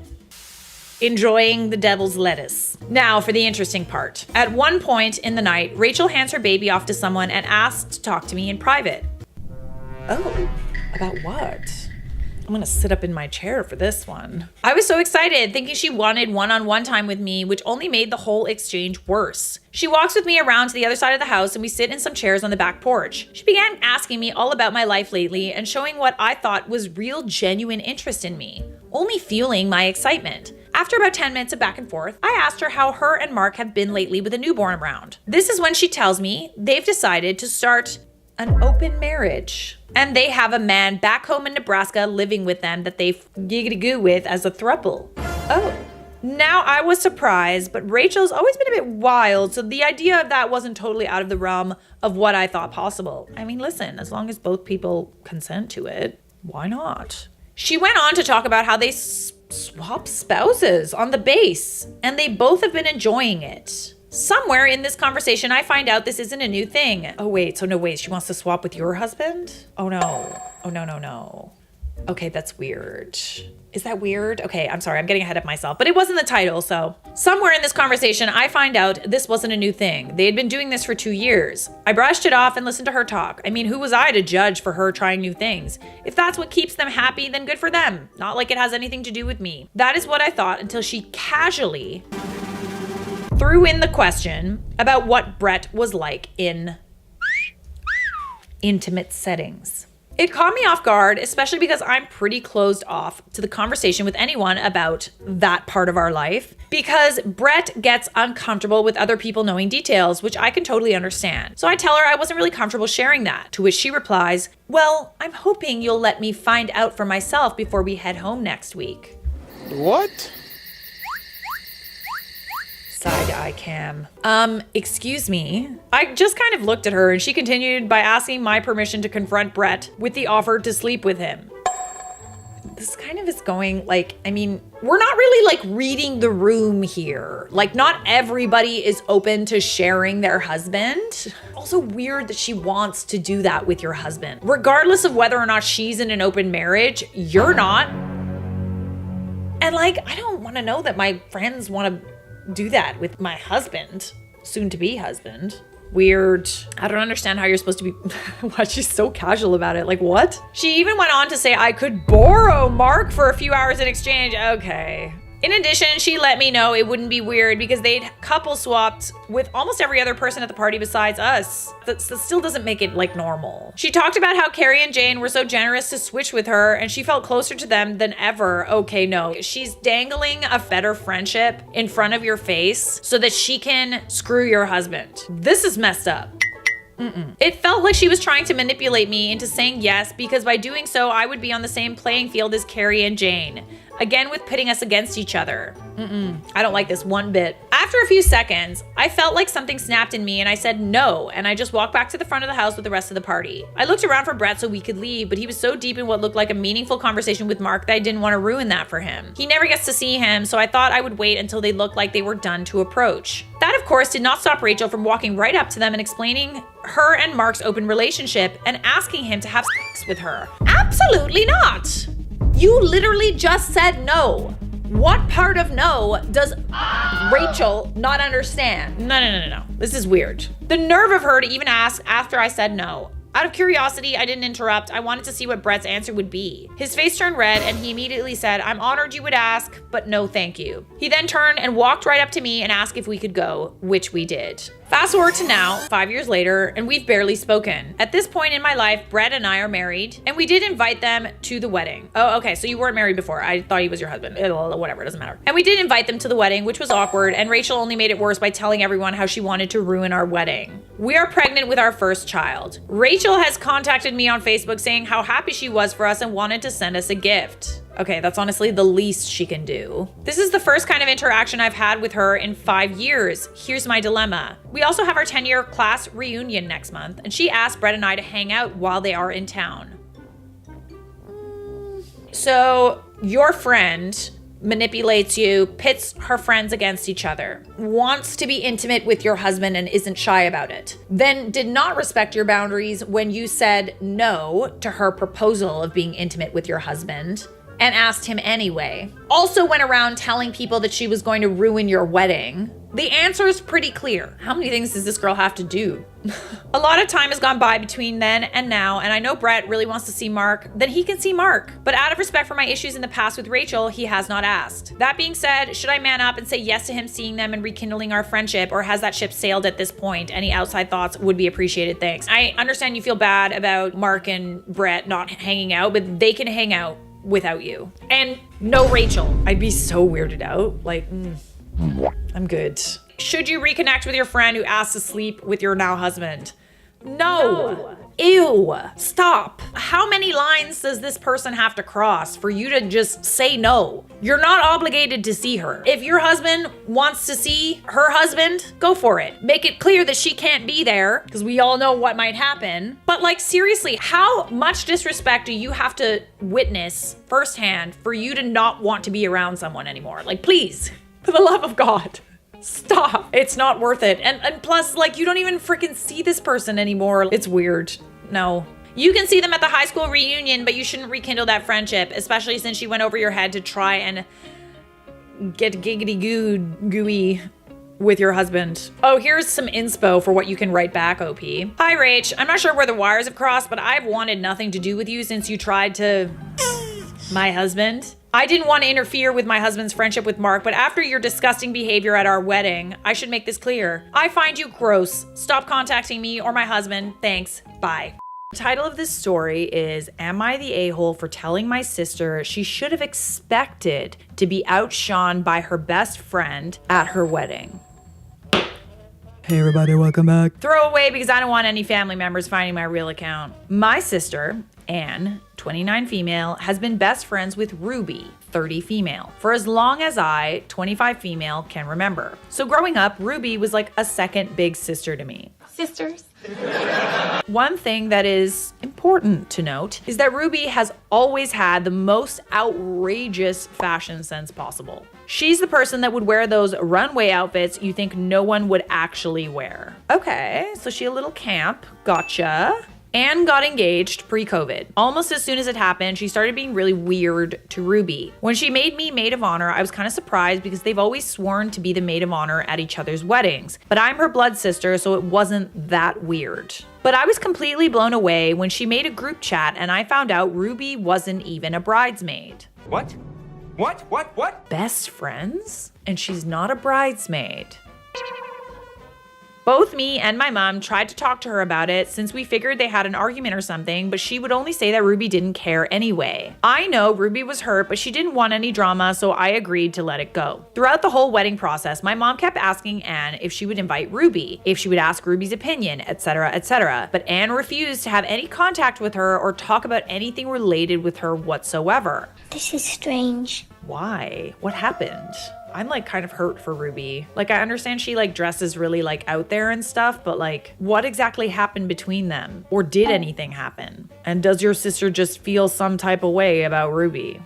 enjoying the devil's lettuce. Now for the interesting part. At one point in the night, Rachel hands her baby off to someone and asks to talk to me in private. Oh, about what? I'm gonna sit up in my chair for this one. I was so excited, thinking she wanted one-on-one time with me, which only made the whole exchange worse. She walks with me around to the other side of the house and we sit in some chairs on the back porch. She began asking me all about my life lately and showing what I thought was real genuine interest in me, only fueling my excitement. After about 10 minutes of back and forth, I asked her how her and Mark have been lately with a newborn around. This is when she tells me they've decided to start an open marriage. And they have a man back home in Nebraska living with them that they giggity-goo with as a throuple. Oh. Now I was surprised, but Rachel's always been a bit wild, so the idea of that wasn't totally out of the realm of what I thought possible. I mean, listen, as long as both people consent to it, why not? She went on to talk about how they swap spouses on the base, and they both have been enjoying it. Somewhere in this conversation, I find out this isn't a new thing. Oh wait, she wants to swap with your husband? Oh no. Oh no. Okay, that's weird. Is that weird? Okay, I'm sorry, I'm getting ahead of myself, but it wasn't the title, so. Somewhere in this conversation, I find out this wasn't a new thing. They had been doing this for 2 years. I brushed it off and listened to her talk. I mean, who was I to judge for her trying new things? If that's what keeps them happy, then good for them. Not like it has anything to do with me. That is what I thought until she casually threw in the question about what Brett was like in intimate settings. It caught me off guard, especially because I'm pretty closed off to the conversation with anyone about that part of our life, because Brett gets uncomfortable with other people knowing details, which I can totally understand. So I tell her I wasn't really comfortable sharing that, to which she replies, "Well, I'm hoping you'll let me find out for myself before we head home next week." What? Side-eye cam. Excuse me. I just kind of looked at her and she continued by asking my permission to confront Brett with the offer to sleep with him. This kind of is going like, I mean, we're not really like reading the room here. Like not everybody is open to sharing their husband. Also weird that she wants to do that with your husband. Regardless of whether or not she's in an open marriage, you're not. And like, I don't want to know that my friends want to do that with my husband, soon to be husband. Weird. I don't understand how you're supposed to be. Why she's so casual about it. Like what? She even went on to say I could borrow Mark for a few hours in exchange. Okay. In addition, she let me know it wouldn't be weird because they'd couple swapped with almost every other person at the party besides us. That still doesn't make it like normal. She talked about how Carrie and Jane were so generous to switch with her and she felt closer to them than ever. Okay, no. She's dangling a better friendship in front of your face so that she can screw your husband. This is messed up. It felt like she was trying to manipulate me into saying yes because by doing so, I would be on the same playing field as Carrie and Jane. Again, with pitting us against each other. I don't like this one bit. After a few seconds, I felt like something snapped in me and I said no, and I just walked back to the front of the house with the rest of the party. I looked around for Brett so we could leave, but he was so deep in what looked like a meaningful conversation with Mark that I didn't want to ruin that for him. He never gets to see him, so I thought I would wait until they looked like they were done to approach. That, of course, did not stop Rachel from walking right up to them and explaining her and Mark's open relationship and asking him to have sex with her. Absolutely not! You literally just said no. What part of no does Rachel not understand? No. This is weird. The nerve of her to even ask after I said no. Out of curiosity, I didn't interrupt. I wanted to see what Brett's answer would be. His face turned red and he immediately said, "I'm honored you would ask, but no thank you." He then turned and walked right up to me and asked if we could go, which we did. Fast forward to now, 5 years later, and we've barely spoken. At this point in my life, Brett and I are married, and we did invite them to the wedding. Oh, okay, so you weren't married before. I thought he was your husband. Whatever, it doesn't matter. And we did invite them to the wedding, which was awkward, and Rachel only made it worse by telling everyone how she wanted to ruin our wedding. We are pregnant with our first child. Rachel has contacted me on Facebook saying how happy she was for us and wanted to send us a gift. Okay, that's honestly the least she can do. This is the first kind of interaction I've had with her in 5 years. Here's my dilemma. We also have our 10-year class reunion next month, and she asked Brett and I to hang out while they are in town. So your friend manipulates you, pits her friends against each other, wants to be intimate with your husband and isn't shy about it, then did not respect your boundaries when you said no to her proposal of being intimate with your husband, and asked him anyway. Also went around telling people that she was going to ruin your wedding. The answer is pretty clear. How many things does this girl have to do? A lot of time has gone by between then and now, and I know Brett really wants to see Mark, then he can see Mark. But out of respect for my issues in the past with Rachel, he has not asked. That being said, should I man up and say yes to him seeing them and rekindling our friendship, or has that ship sailed at this point? Any outside thoughts would be appreciated, thanks. I understand you feel bad about Mark and Brett not hanging out, but they can hang out without you. And no Rachel. I'd be so weirded out. Like, I'm good. Should you reconnect with your friend who asked to sleep with your now husband? No. Ew. Stop. How many lines does this person have to cross for you to just say no? You're not obligated to see her. If your husband wants to see her husband, go for it. Make it clear that she can't be there, because we all know what might happen. But like, seriously, how much disrespect do you have to witness firsthand for you to not want to be around someone anymore? Like, please, for the love of God. Stop. It's not worth it. And plus, like, you don't even freaking see this person anymore. It's weird. No. You can see them at the high school reunion, but you shouldn't rekindle that friendship, especially since she went over your head to try and get giggity gooey with your husband. Oh, here's some inspo for what you can write back, OP. Hi, Rach. I'm not sure where the wires have crossed, but I've wanted nothing to do with you since you tried to... my husband. I didn't want to interfere with my husband's friendship with Mark, but after your disgusting behavior at our wedding, I should make this clear. I find you gross. Stop contacting me or my husband. Thanks. Bye. The title of this story is, Am I the a-hole for telling my sister she should have expected to be outshone by her best friend at her wedding? Hey everybody, welcome back. Throw away because I don't want any family members finding my real account. My sister, Anne, 29 female, has been best friends with Ruby, 30 female, for as long as I, 25 female, can remember. So growing up, Ruby was like a second big sister to me. Sisters. One thing that is important to note is that Ruby has always had the most outrageous fashion sense possible. She's the person that would wear those runway outfits you think no one would actually wear. Okay, so she a little camp. Gotcha. Anne got engaged pre-COVID. Almost as soon as it happened, she started being really weird to Ruby. When she made me maid of honor, I was kind of surprised because they've always sworn to be the maid of honor at each other's weddings. But I'm her blood sister, so it wasn't that weird. But I was completely blown away when she made a group chat and I found out Ruby wasn't even a bridesmaid. What? What? Best friends? And she's not a bridesmaid. Both me and my mom tried to talk to her about it since we figured they had an argument or something, but she would only say that Ruby didn't care anyway. I know Ruby was hurt, but she didn't want any drama, so I agreed to let it go. Throughout the whole wedding process, my mom kept asking Anne if she would invite Ruby, if she would ask Ruby's opinion, etc., etc. But Anne refused to have any contact with her or talk about anything related with her whatsoever. This is strange. Why? What happened? I'm like kind of hurt for Ruby. Like I understand she like dresses really like out there and stuff, but like what exactly happened between them? Or did anything happen? And does your sister just feel some type of way about Ruby?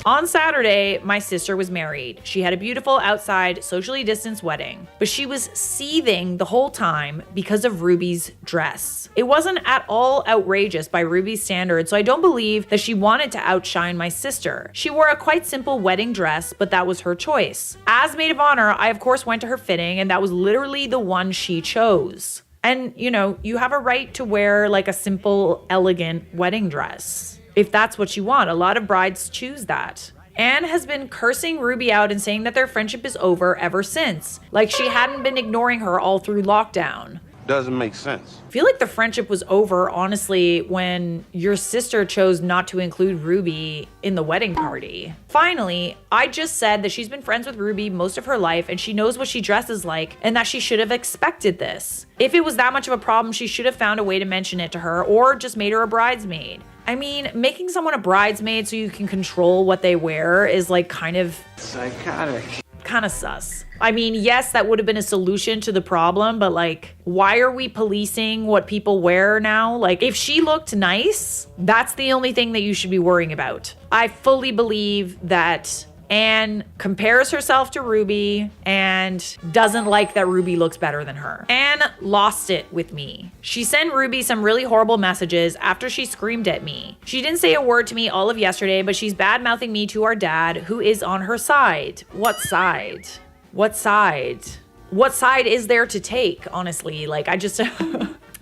On Saturday, my sister was married. She had a beautiful outside, socially distanced wedding, but she was seething the whole time because of Ruby's dress. It wasn't at all outrageous by Ruby's standards, so I don't believe that she wanted to outshine my sister. She wore a quite simple wedding dress, but that was her choice. As maid of honor, I of course went to her fitting, and that was literally the one she chose. And you know, you have a right to wear like a simple, elegant wedding dress. If that's what you want, a lot of brides choose that. Anne has been cursing Ruby out and saying that their friendship is over ever since, like she hadn't been ignoring her all through lockdown. Doesn't make sense. I feel like the friendship was over, honestly, when your sister chose not to include Ruby in the wedding party. Finally, I just said that she's been friends with Ruby most of her life and she knows what she dresses like and that she should have expected this. If it was that much of a problem, she should have found a way to mention it to her or just made her a bridesmaid. I mean, making someone a bridesmaid so you can control what they wear is like kind of Psychotic. Kind of sus. I mean, yes, that would have been a solution to the problem, but like, why are we policing what people wear now? Like, if she looked nice, that's the only thing that you should be worrying about. I fully believe that Anne compares herself to Ruby and doesn't like that Ruby looks better than her. Anne lost it with me. She sent Ruby some really horrible messages after she screamed at me. She didn't say a word to me all of yesterday, but she's bad-mouthing me to our dad, who is on her side. What side? What side? What side is there to take, honestly? Like, I just...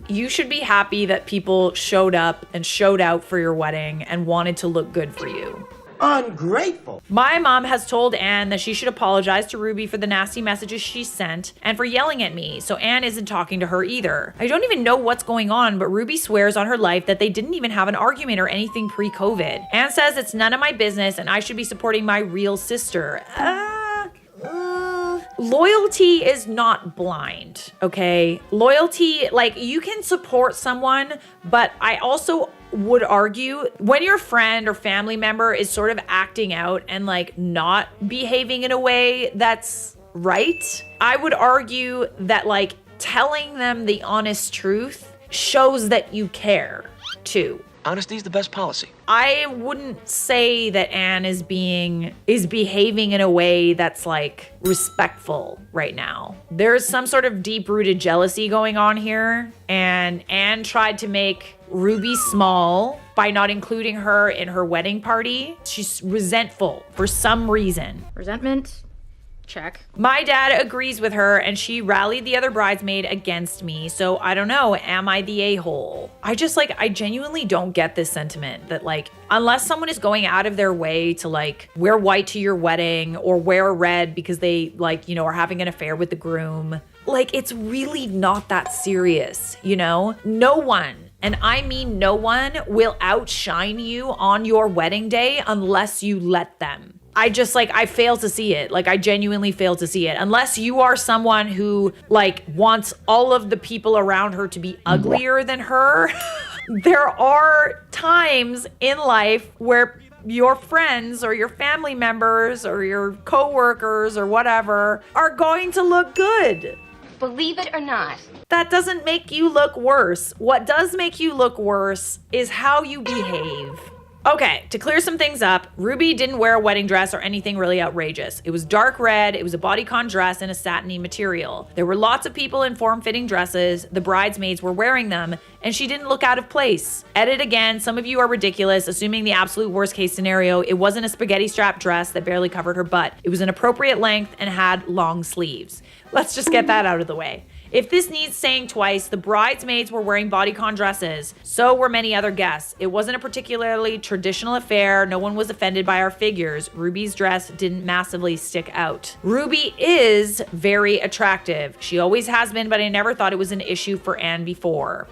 You should be happy that people showed up and showed out for your wedding and wanted to look good for you. Ungrateful. My mom has told Anne that she should apologize to Ruby for the nasty messages she sent and for yelling at me, so Anne isn't talking to her either. I don't even know what's going on, but Ruby swears on her life that they didn't even have an argument or anything pre-COVID. Anne says it's none of my business and I should be supporting my real sister. Loyalty is not blind, okay? Loyalty, like, you can support someone, but I also would argue when your friend or family member is sort of acting out and like not behaving in a way that's right, I would argue that like telling them the honest truth shows that you care too. Honesty's the best policy. I wouldn't say that Anne is behaving in a way that's like respectful right now. There's some sort of deep-rooted jealousy going on here, and Anne tried to make Ruby small by not including her in her wedding party. She's resentful for some reason. Resentment? Check. My dad agrees with her, and she rallied the other bridesmaid against me. So I don't know, am I the a-hole? I genuinely don't get this sentiment that like, unless someone is going out of their way to like wear white to your wedding or wear red because they like, you know, are having an affair with the groom, like it's really not that serious, you know? No one, and I mean no one, will outshine you on your wedding day unless you let them. I fail to see it. Like, I genuinely fail to see it. Unless you are someone who, like, wants all of the people around her to be uglier than her. There are times in life where your friends or your family members or your coworkers or whatever are going to look good. Believe it or not. That doesn't make you look worse. What does make you look worse is how you behave. Okay, to clear some things up, Ruby didn't wear a wedding dress or anything really outrageous. It was dark red, it was a bodycon dress in a satiny material. There were lots of people in form-fitting dresses, the bridesmaids were wearing them, and she didn't look out of place. Edit again, some of you are ridiculous, assuming the absolute worst case scenario, it wasn't a spaghetti strap dress that barely covered her butt. It was an appropriate length and had long sleeves. Let's just get that out of the way. If this needs saying twice, the bridesmaids were wearing bodycon dresses. So were many other guests. It wasn't a particularly traditional affair. No one was offended by our figures. Ruby's dress didn't massively stick out. Ruby is very attractive. She always has been, but I never thought it was an issue for Anne before.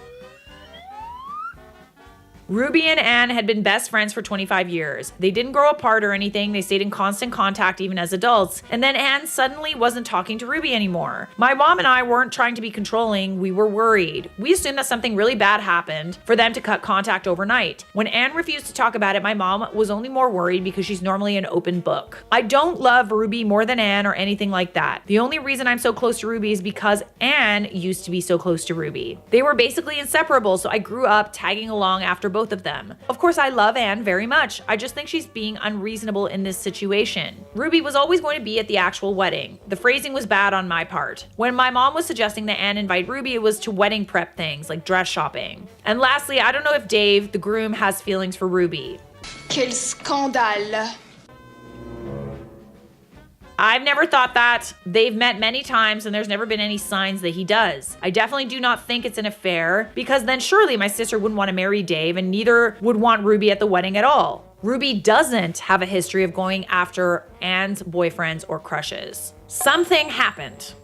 Ruby and Anne had been best friends for 25 years. They didn't grow apart or anything. They stayed in constant contact even as adults. And then Anne suddenly wasn't talking to Ruby anymore. My mom and I weren't trying to be controlling. We were worried. We assumed that something really bad happened for them to cut contact overnight. When Anne refused to talk about it, my mom was only more worried because she's normally an open book. I don't love Ruby more than Anne or anything like that. The only reason I'm so close to Ruby is because Anne used to be so close to Ruby. They were basically inseparable, so I grew up tagging along after both of them. Of course, I love Anne very much. I just think she's being unreasonable in this situation. Ruby was always going to be at the actual wedding. The phrasing was bad on my part. When my mom was suggesting that Anne invite Ruby, it was to wedding prep things like dress shopping. And lastly, I don't know if Dave, the groom, has feelings for Ruby. Quel scandale. I've never thought that. They've met many times and there's never been any signs that he does. I definitely do not think it's an affair because then surely my sister wouldn't want to marry Dave and neither would want Ruby at the wedding at all. Ruby doesn't have a history of going after Anne's boyfriends or crushes. Something happened.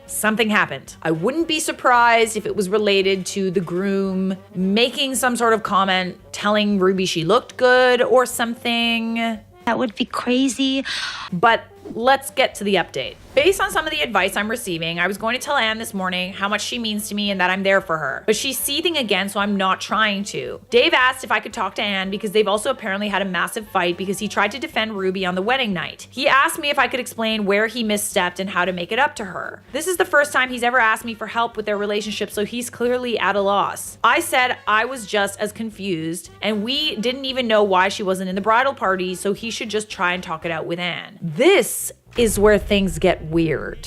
Something happened. I wouldn't be surprised if it was related to the groom making some sort of comment telling Ruby she looked good or something. That would be crazy. But let's get to the update. Based on some of the advice I'm receiving, I was going to tell Anne this morning how much she means to me and that I'm there for her. But she's seething again, so I'm not trying to. Dave asked if I could talk to Anne because they've also apparently had a massive fight because he tried to defend Ruby on the wedding night. He asked me if I could explain where he misstepped and how to make it up to her. This is the first time he's ever asked me for help with their relationship, so he's clearly at a loss. I said I was just as confused and we didn't even know why she wasn't in the bridal party, so he should just try and talk it out with Anne. This is where things get weird.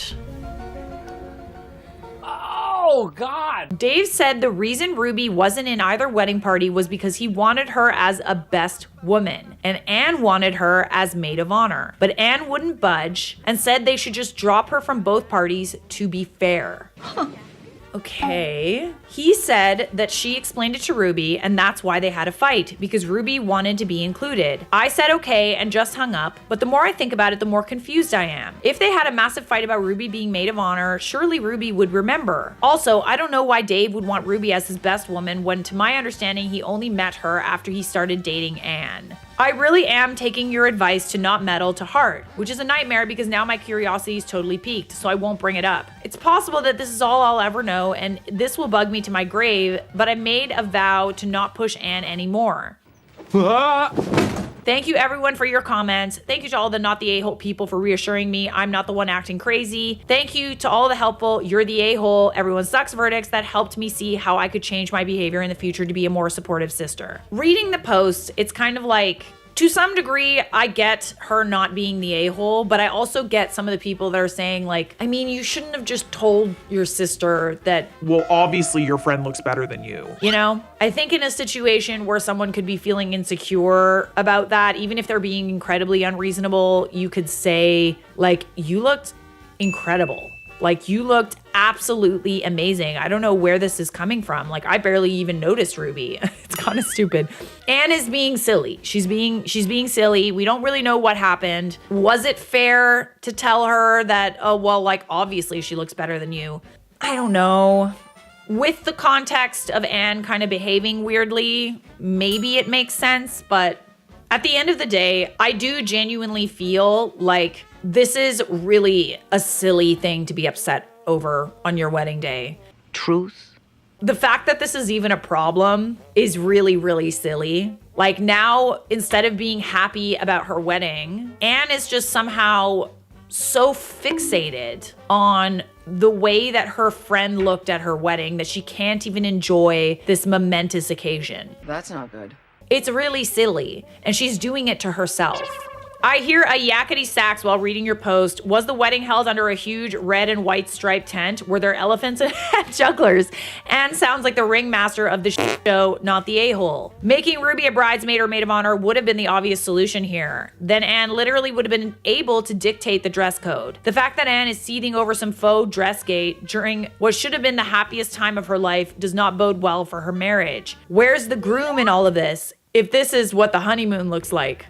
Oh, God. Dave said the reason Ruby wasn't in either wedding party was because he wanted her as a best woman, and Anne wanted her as maid of honor. But Anne wouldn't budge and said they should just drop her from both parties to be fair. Okay. He said that she explained it to Ruby and that's why they had a fight, because Ruby wanted to be included. I said okay and just hung up, but the more I think about it, the more confused I am. If they had a massive fight about Ruby being maid of honor, surely Ruby would remember. Also, I don't know why Dave would want Ruby as his best woman when, to my understanding, he only met her after he started dating Anne. I really am taking your advice to not meddle to heart, which is a nightmare because now my curiosity is totally piqued, so I won't bring it up. It's possible that this is all I'll ever know, and this will bug me to my grave, but I made a vow to not push Anne anymore. Thank you everyone for your comments. Thank you to all the not the a-hole people for reassuring me I'm not the one acting crazy. Thank you to all the helpful you're the a-hole, everyone sucks verdicts that helped me see how I could change my behavior in the future to be a more supportive sister. Reading the post, it's kind of like, to some degree, I get her not being the a-hole, but I also get some of the people that are saying like, I mean, you shouldn't have just told your sister that. Well, obviously your friend looks better than you. You know, I think in a situation where someone could be feeling insecure about that, even if they're being incredibly unreasonable, you could say like, you looked incredible. Like, you looked absolutely amazing. I don't know where this is coming from. Like, I barely even noticed Ruby. It's kind of stupid. Anne is being silly. She's being silly. We don't really know what happened. Was it fair to tell her that, oh, well, like, obviously she looks better than you? I don't know. With the context of Anne kind of behaving weirdly, maybe it makes sense, but at the end of the day, I do genuinely feel like this is really a silly thing to be upset over on your wedding day. Truth? The fact that this is even a problem is really, really silly. Like now, instead of being happy about her wedding, Anne is just somehow so fixated on the way that her friend looked at her wedding that she can't even enjoy this momentous occasion. That's not good. It's really silly, and she's doing it to herself. I hear a yakety sax while reading your post. Was the wedding held under a huge red and white striped tent? Were there elephants and jugglers? And sounds like the ringmaster of the show, not the a-hole. Making Ruby a bridesmaid or maid of honor would have been the obvious solution here. Then Anne literally would have been able to dictate the dress code. The fact that Anne is seething over some faux dress gate during what should have been the happiest time of her life does not bode well for her marriage. Where's the groom in all of this, if this is what the honeymoon looks like?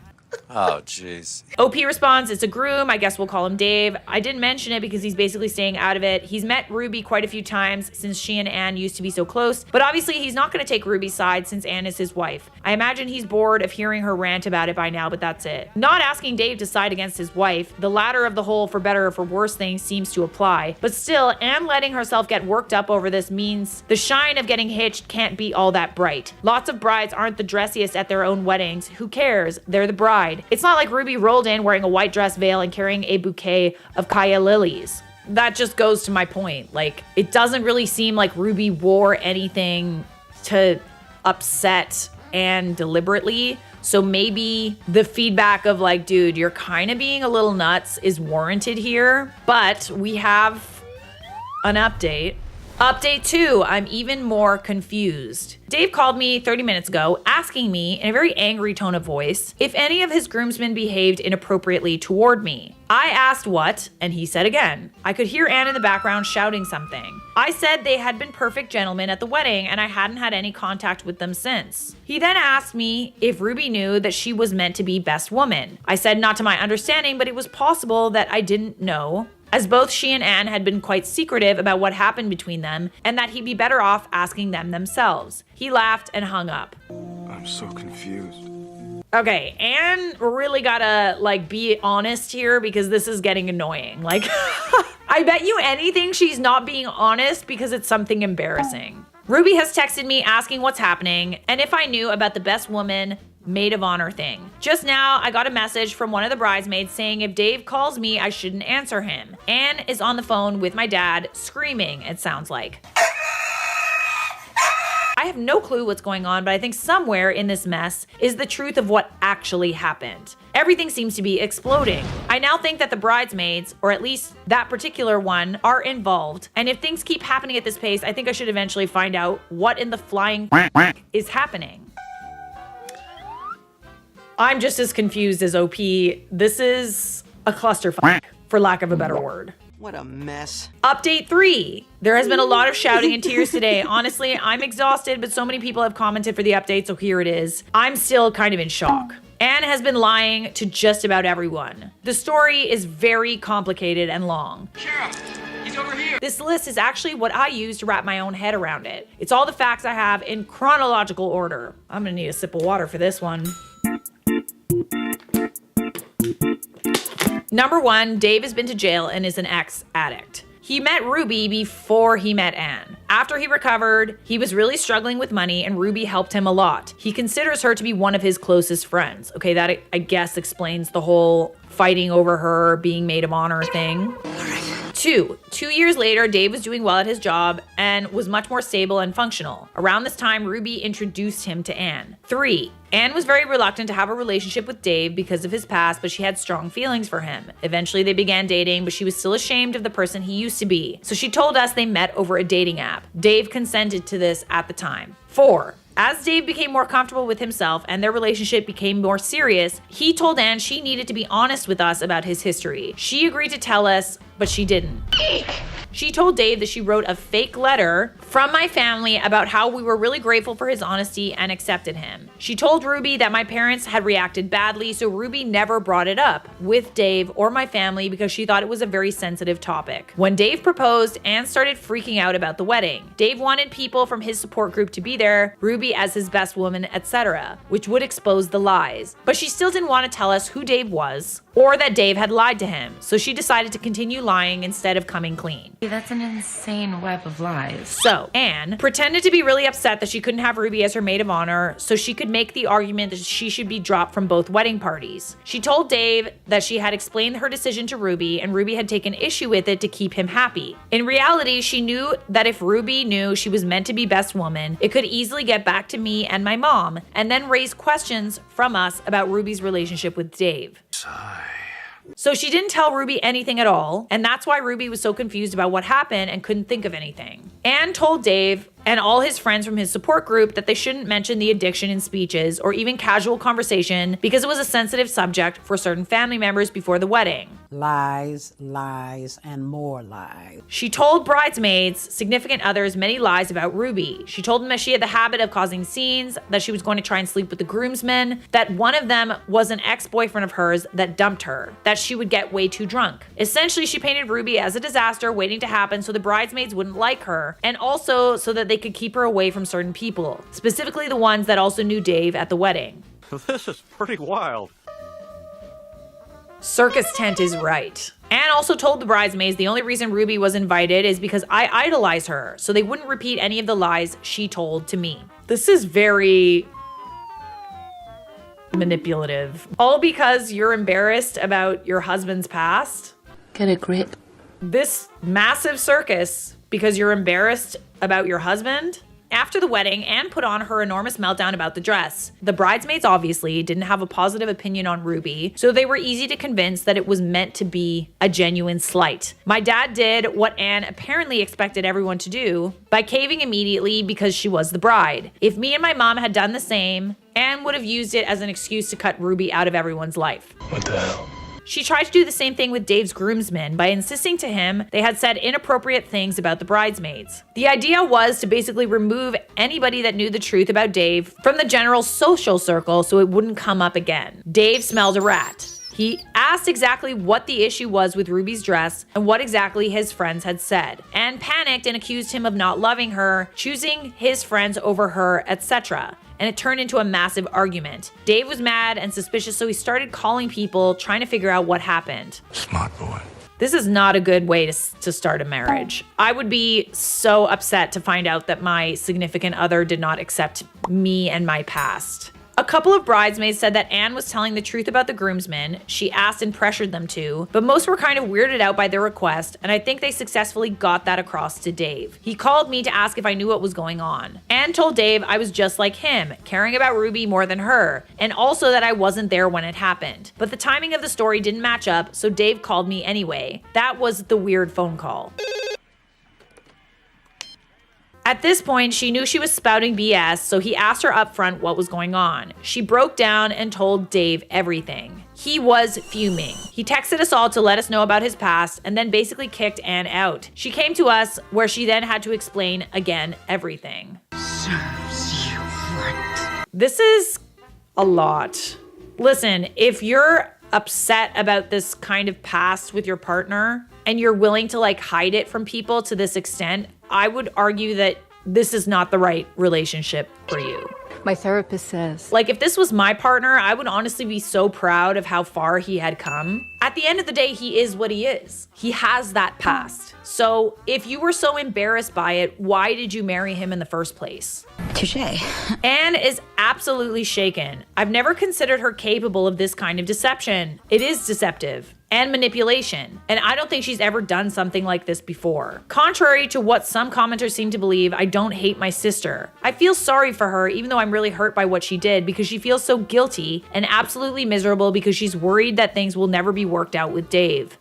Oh, jeez. OP responds, it's a groom. I guess we'll call him Dave. I didn't mention it because he's basically staying out of it. He's met Ruby quite a few times since she and Anne used to be so close, but obviously he's not going to take Ruby's side since Anne is his wife. I imagine he's bored of hearing her rant about it by now, but that's it. Not asking Dave to side against his wife, the latter of the whole for better or for worse thing seems to apply, but still, Anne letting herself get worked up over this means the shine of getting hitched can't be all that bright. Lots of brides aren't the dressiest at their own weddings. Who cares? They're the bride. It's not like Ruby rolled in wearing a white dress veil and carrying a bouquet of Kaya lilies. That just goes to my point. Like, it doesn't really seem like Ruby wore anything to upset Anne deliberately. So maybe the feedback of like, dude, you're kind of being a little nuts is warranted here. But we have an update. Update 2, I'm even more confused. Dave called me 30 minutes ago asking me in a very angry tone of voice if any of his groomsmen behaved inappropriately toward me. I asked what, and he said again. I could hear Anne in the background shouting something. I said they had been perfect gentlemen at the wedding and I hadn't had any contact with them since. He then asked me if Ruby knew that she was meant to be best woman. I said not to my understanding, but it was possible that I didn't know, as both she and Anne had been quite secretive about what happened between them and that he'd be better off asking them themselves. He laughed and hung up. I'm so confused. Okay, Anne really gotta like be honest here because this is getting annoying. Like, I bet you anything she's not being honest because it's something embarrassing. Ruby has texted me asking what's happening and if I knew about the best woman maid of honor thing. Just now, I got a message from one of the bridesmaids saying if Dave calls me, I shouldn't answer him. Anne is on the phone with my dad, screaming, it sounds like. I have no clue what's going on, but I think somewhere in this mess is the truth of what actually happened. Everything seems to be exploding. I now think that the bridesmaids, or at least that particular one, are involved. And if things keep happening at this pace, I think I should eventually find out what in the flying is happening. I'm just as confused as OP. This is a clusterfuck, for lack of a better word. What a mess. Update 3. There has been a lot of shouting and tears today. Honestly, I'm exhausted, but so many people have commented for the update, so here it is. I'm still kind of in shock. Anne has been lying to just about everyone. The story is very complicated and long. Sheriff, he's over here. This list is actually what I use to wrap my own head around it. It's all the facts I have in chronological order. I'm gonna need a sip of water for this one. Number 1, Dave has been to jail and is an ex-addict. He met Ruby before he met Anne. After he recovered, he was really struggling with money and Ruby helped him a lot. He considers her to be one of his closest friends. Okay, that I guess explains the whole fighting over her being maid of honor thing. 2 years later, Dave was doing well at his job and was much more stable and functional. Around this time, Ruby introduced him to Anne. 3, Anne was very reluctant to have a relationship with Dave because of his past, but she had strong feelings for him. Eventually, they began dating, but she was still ashamed of the person he used to be. So she told us they met over a dating app. Dave consented to this at the time. 4, as Dave became more comfortable with himself and their relationship became more serious, he told Anne she needed to be honest with us about his history. She agreed to tell us, but she didn't. She told Dave that she wrote a fake letter from my family about how we were really grateful for his honesty and accepted him. She told Ruby that my parents had reacted badly, so Ruby never brought it up with Dave or my family because she thought it was a very sensitive topic. When Dave proposed, Anne started freaking out about the wedding. Dave wanted people from his support group to be there, Ruby as his best woman, etc., which would expose the lies. But she still didn't want to tell us who Dave was or that Dave had lied to him, so she decided to continue lying instead of coming clean. That's an insane web of lies. So, Anne pretended to be really upset that she couldn't have Ruby as her maid of honor so she could make the argument that she should be dropped from both wedding parties. She told Dave that she had explained her decision to Ruby and Ruby had taken issue with it to keep him happy. In reality, she knew that if Ruby knew she was meant to be best woman, it could easily get back to me and my mom and then raise questions from us about Ruby's relationship with Dave. So she didn't tell Ruby anything at all, and that's why Ruby was so confused about what happened and couldn't think of anything. Anne told Dave and all his friends from his support group that they shouldn't mention the addiction in speeches or even casual conversation because it was a sensitive subject for certain family members before the wedding. Lies, lies, and more lies. She told bridesmaids, significant others, many lies about Ruby. She told them that she had the habit of causing scenes, that she was going to try and sleep with the groomsmen, that one of them was an ex-boyfriend of hers that dumped her, that she would get way too drunk. Essentially, she painted Ruby as a disaster waiting to happen so the bridesmaids wouldn't like her, and also so that they could keep her away from certain people, specifically the ones that also knew Dave at the wedding. This is pretty wild. Circus tent is right. Anne also told the bridesmaids the only reason Ruby was invited is because I idolize her, so they wouldn't repeat any of the lies she told to me. This is very manipulative. All because you're embarrassed about your husband's past? Get a grip. This massive circus because you're embarrassed about your husband? After the wedding, Anne put on her enormous meltdown about the dress. The bridesmaids obviously didn't have a positive opinion on Ruby, so they were easy to convince that it was meant to be a genuine slight. My dad did what Anne apparently expected everyone to do by caving immediately because she was the bride. If me and my mom had done the same, Anne would have used it as an excuse to cut Ruby out of everyone's life. What the hell? She tried to do the same thing with Dave's groomsmen by insisting to him they had said inappropriate things about the bridesmaids. The idea was to basically remove anybody that knew the truth about Dave from the general social circle so it wouldn't come up again. Dave smelled a rat. He asked exactly what the issue was with Ruby's dress and what exactly his friends had said, and panicked and accused him of not loving her, choosing his friends over her, etc. And it turned into a massive argument. Dave was mad and suspicious, so he started calling people, trying to figure out what happened. Smart boy. This is not a good way to start a marriage. I would be so upset to find out that my significant other did not accept me and my past. A couple of bridesmaids said that Anne was telling the truth about the groomsmen. She asked and pressured them to, but most were kind of weirded out by their request, and I think they successfully got that across to Dave. He called me to ask if I knew what was going on. Anne told Dave I was just like him, caring about Ruby more than her, and also that I wasn't there when it happened. But the timing of the story didn't match up, so Dave called me anyway. That was the weird phone call. At this point, she knew she was spouting BS, so he asked her up front what was going on. She broke down and told Dave everything. He was fuming. He texted us all to let us know about his past and then basically kicked Anne out. She came to us where she then had to explain again everything. Serves you right. This is a lot. Listen, if you're upset about this kind of past with your partner and you're willing to hide it from people to this extent, I would argue that this is not the right relationship for you. My therapist says. Like, if this was my partner, I would honestly be so proud of how far he had come. At the end of the day, he is what he is. He has that past. So if you were so embarrassed by it, why did you marry him in the first place? Touché. Anne is absolutely shaken. I've never considered her capable of this kind of deception. It is deceptive and manipulation, and I don't think she's ever done something like this before. Contrary to what some commenters seem to believe, I don't hate my sister. I feel sorry for her, even though I'm really hurt by what she did, because she feels so guilty and absolutely miserable because she's worried that things will never be worked out with Dave.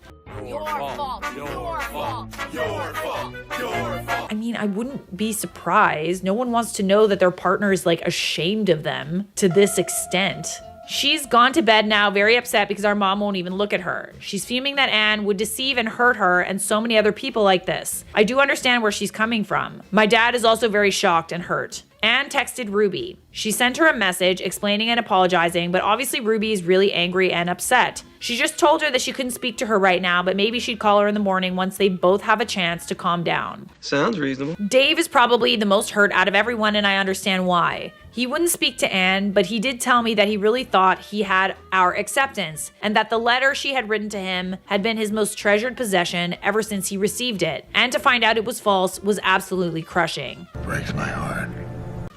Your fault. Your fault. Your fault. Your fault. I mean, I wouldn't be surprised. No one wants to know that their partner is like ashamed of them to this extent. She's gone to bed now very upset because our mom won't even look at her. She's fuming that Anne would deceive and hurt her and so many other people like this. I do understand where she's coming from. My dad is also very shocked and hurt. Anne texted Ruby. She sent her a message explaining and apologizing, but obviously Ruby is really angry and upset. She just told her that she couldn't speak to her right now, but maybe she'd call her in the morning once they both have a chance to calm down. Sounds reasonable. Dave is probably the most hurt out of everyone, and I understand why. He wouldn't speak to Anne, but he did tell me that he really thought he had our acceptance, and that the letter she had written to him had been his most treasured possession ever since he received it. And to find out it was false was absolutely crushing. Breaks my heart.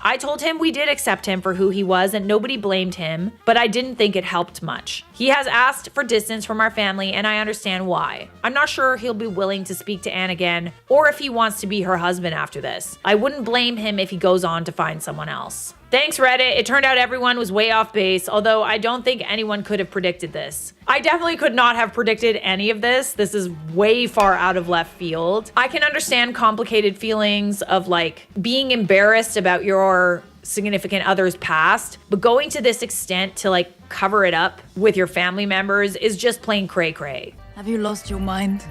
I told him we did accept him for who he was and nobody blamed him, but I didn't think it helped much. He has asked for distance from our family, and I understand why. I'm not sure he'll be willing to speak to Anne again, or if he wants to be her husband after this. I wouldn't blame him if he goes on to find someone else. Thanks, Reddit. It turned out everyone was way off base, although I don't think anyone could have predicted this. I definitely could not have predicted any of this. This is way far out of left field. I can understand complicated feelings of like being embarrassed about your significant other's past, but going to this extent to like cover it up with your family members is just plain cray-cray. Have you lost your mind?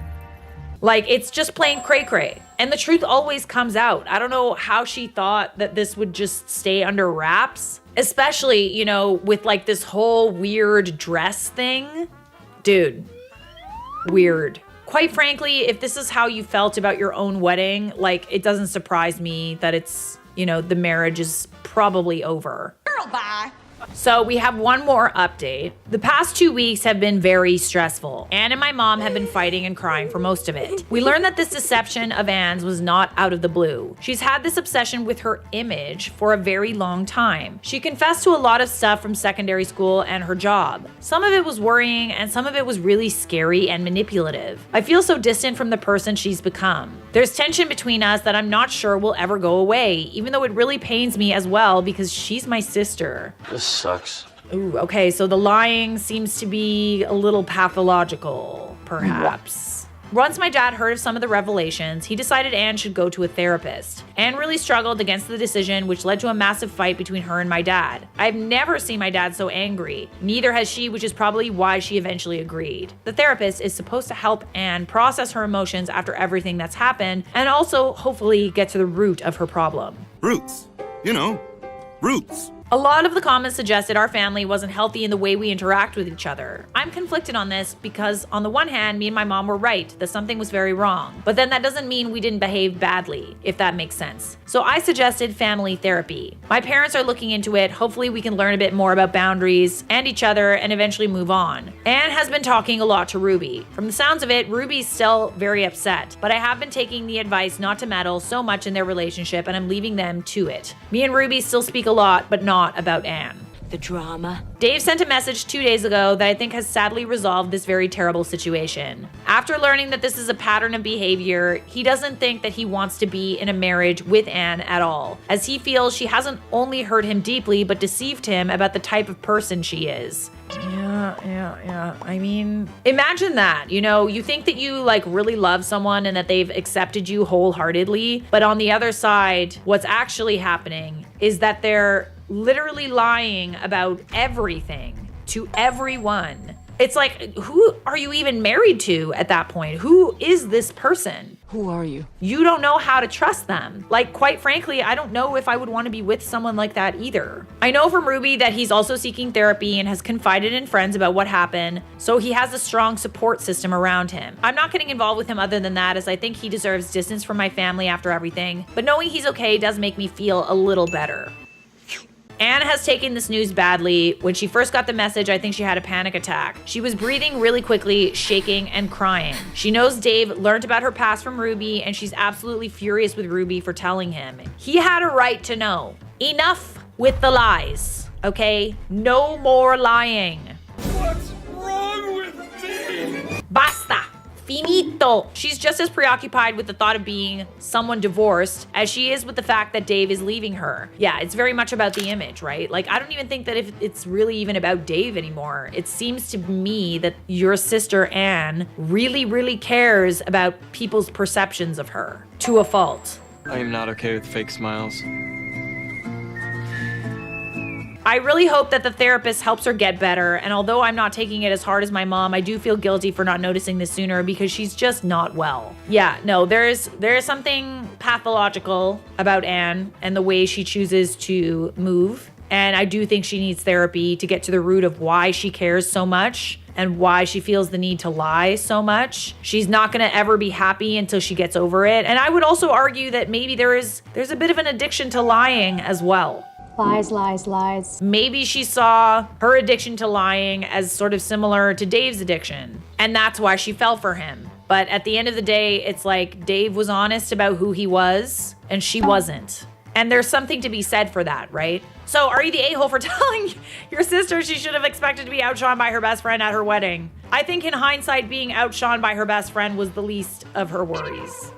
Like, it's just plain cray-cray. And the truth always comes out. I don't know how she thought that this would just stay under wraps. Especially, you know, with like this whole weird dress thing. Dude, weird. Quite frankly, if this is how you felt about your own wedding, like, it doesn't surprise me that it's, you know, the marriage is probably over. Girl, bye. So we have one more update. The past 2 weeks have been very stressful. Anne and my mom have been fighting and crying for most of it. We learned that this deception of Anne's was not out of the blue. She's had this obsession with her image for a very long time. She confessed to a lot of stuff from secondary school and her job. Some of it was worrying and some of it was really scary and manipulative. I feel so distant from the person she's become. There's tension between us that I'm not sure will ever go away, even though it really pains me as well because she's my sister. This sucks. Ooh, okay, so the lying seems to be a little pathological, perhaps. Once my dad heard of some of the revelations, he decided Anne should go to a therapist. Anne really struggled against the decision, which led to a massive fight between her and my dad. I've never seen my dad so angry. Neither has she, which is probably why she eventually agreed. The therapist is supposed to help Anne process her emotions after everything that's happened, and also hopefully get to the root of her problem. Roots. You know, roots. A lot of the comments suggested our family wasn't healthy in the way we interact with each other. I'm conflicted on this because on the one hand, me and my mom were right that something was very wrong, but then that doesn't mean we didn't behave badly, if that makes sense. So I suggested family therapy. My parents are looking into it. Hopefully we can learn a bit more about boundaries and each other and eventually move on. Anne has been talking a lot to Ruby. From the sounds of it, Ruby's still very upset, but I have been taking the advice not to meddle so much in their relationship and I'm leaving them to it. Me and Ruby still speak a lot, but not about Anne. The drama. Dave sent a message 2 days ago that I think has sadly resolved this very terrible situation. After learning that this is a pattern of behavior, he doesn't think that he wants to be in a marriage with Anne at all, as he feels she hasn't only hurt him deeply, but deceived him about the type of person she is. Yeah. I mean, imagine that, you know, you think that you like really love someone and that they've accepted you wholeheartedly, but on the other side, what's actually happening is that they're literally lying about everything to everyone. It's like, who are you even married to at that point? Who is this person? Who are you? You don't know how to trust them. Like, quite frankly, I don't know if I would want to be with someone like that either. I know from Ruby that he's also seeking therapy and has confided in friends about what happened, so he has a strong support system around him. I'm not getting involved with him other than that, as I think he deserves distance from my family after everything, but knowing he's okay does make me feel a little better. Anne has taken this news badly. When she first got the message, I think she had a panic attack. She was breathing really quickly, shaking, and crying. She knows Dave learned about her past from Ruby, and she's absolutely furious with Ruby for telling him. He had a right to know. Enough with the lies, okay? No more lying. What's wrong with me? Basta. Finito. She's just as preoccupied with the thought of being someone divorced as she is with the fact that Dave is leaving her. Yeah, it's very much about the image, right? Like, I don't even think that if it's really even about Dave anymore. It seems to me that your sister Anne really, really cares about people's perceptions of her to a fault. I am not okay with fake smiles. I really hope that the therapist helps her get better, and although I'm not taking it as hard as my mom, I do feel guilty for not noticing this sooner because she's just not well. Yeah, no, there is something pathological about Anne and the way she chooses to move, and I do think she needs therapy to get to the root of why she cares so much and why she feels the need to lie so much. She's not gonna ever be happy until she gets over it, and I would also argue that maybe there's a bit of an addiction to lying as well. Lies, lies, lies. Maybe she saw her addiction to lying as sort of similar to Dave's addiction, and that's why she fell for him. But at the end of the day, it's like Dave was honest about who he was, and she wasn't. And there's something to be said for that, right? So are you the a-hole for telling your sister she should have expected to be outshone by her best friend at her wedding? I think in hindsight, being outshone by her best friend was the least of her worries.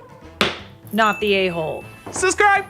Not the a-hole. Subscribe!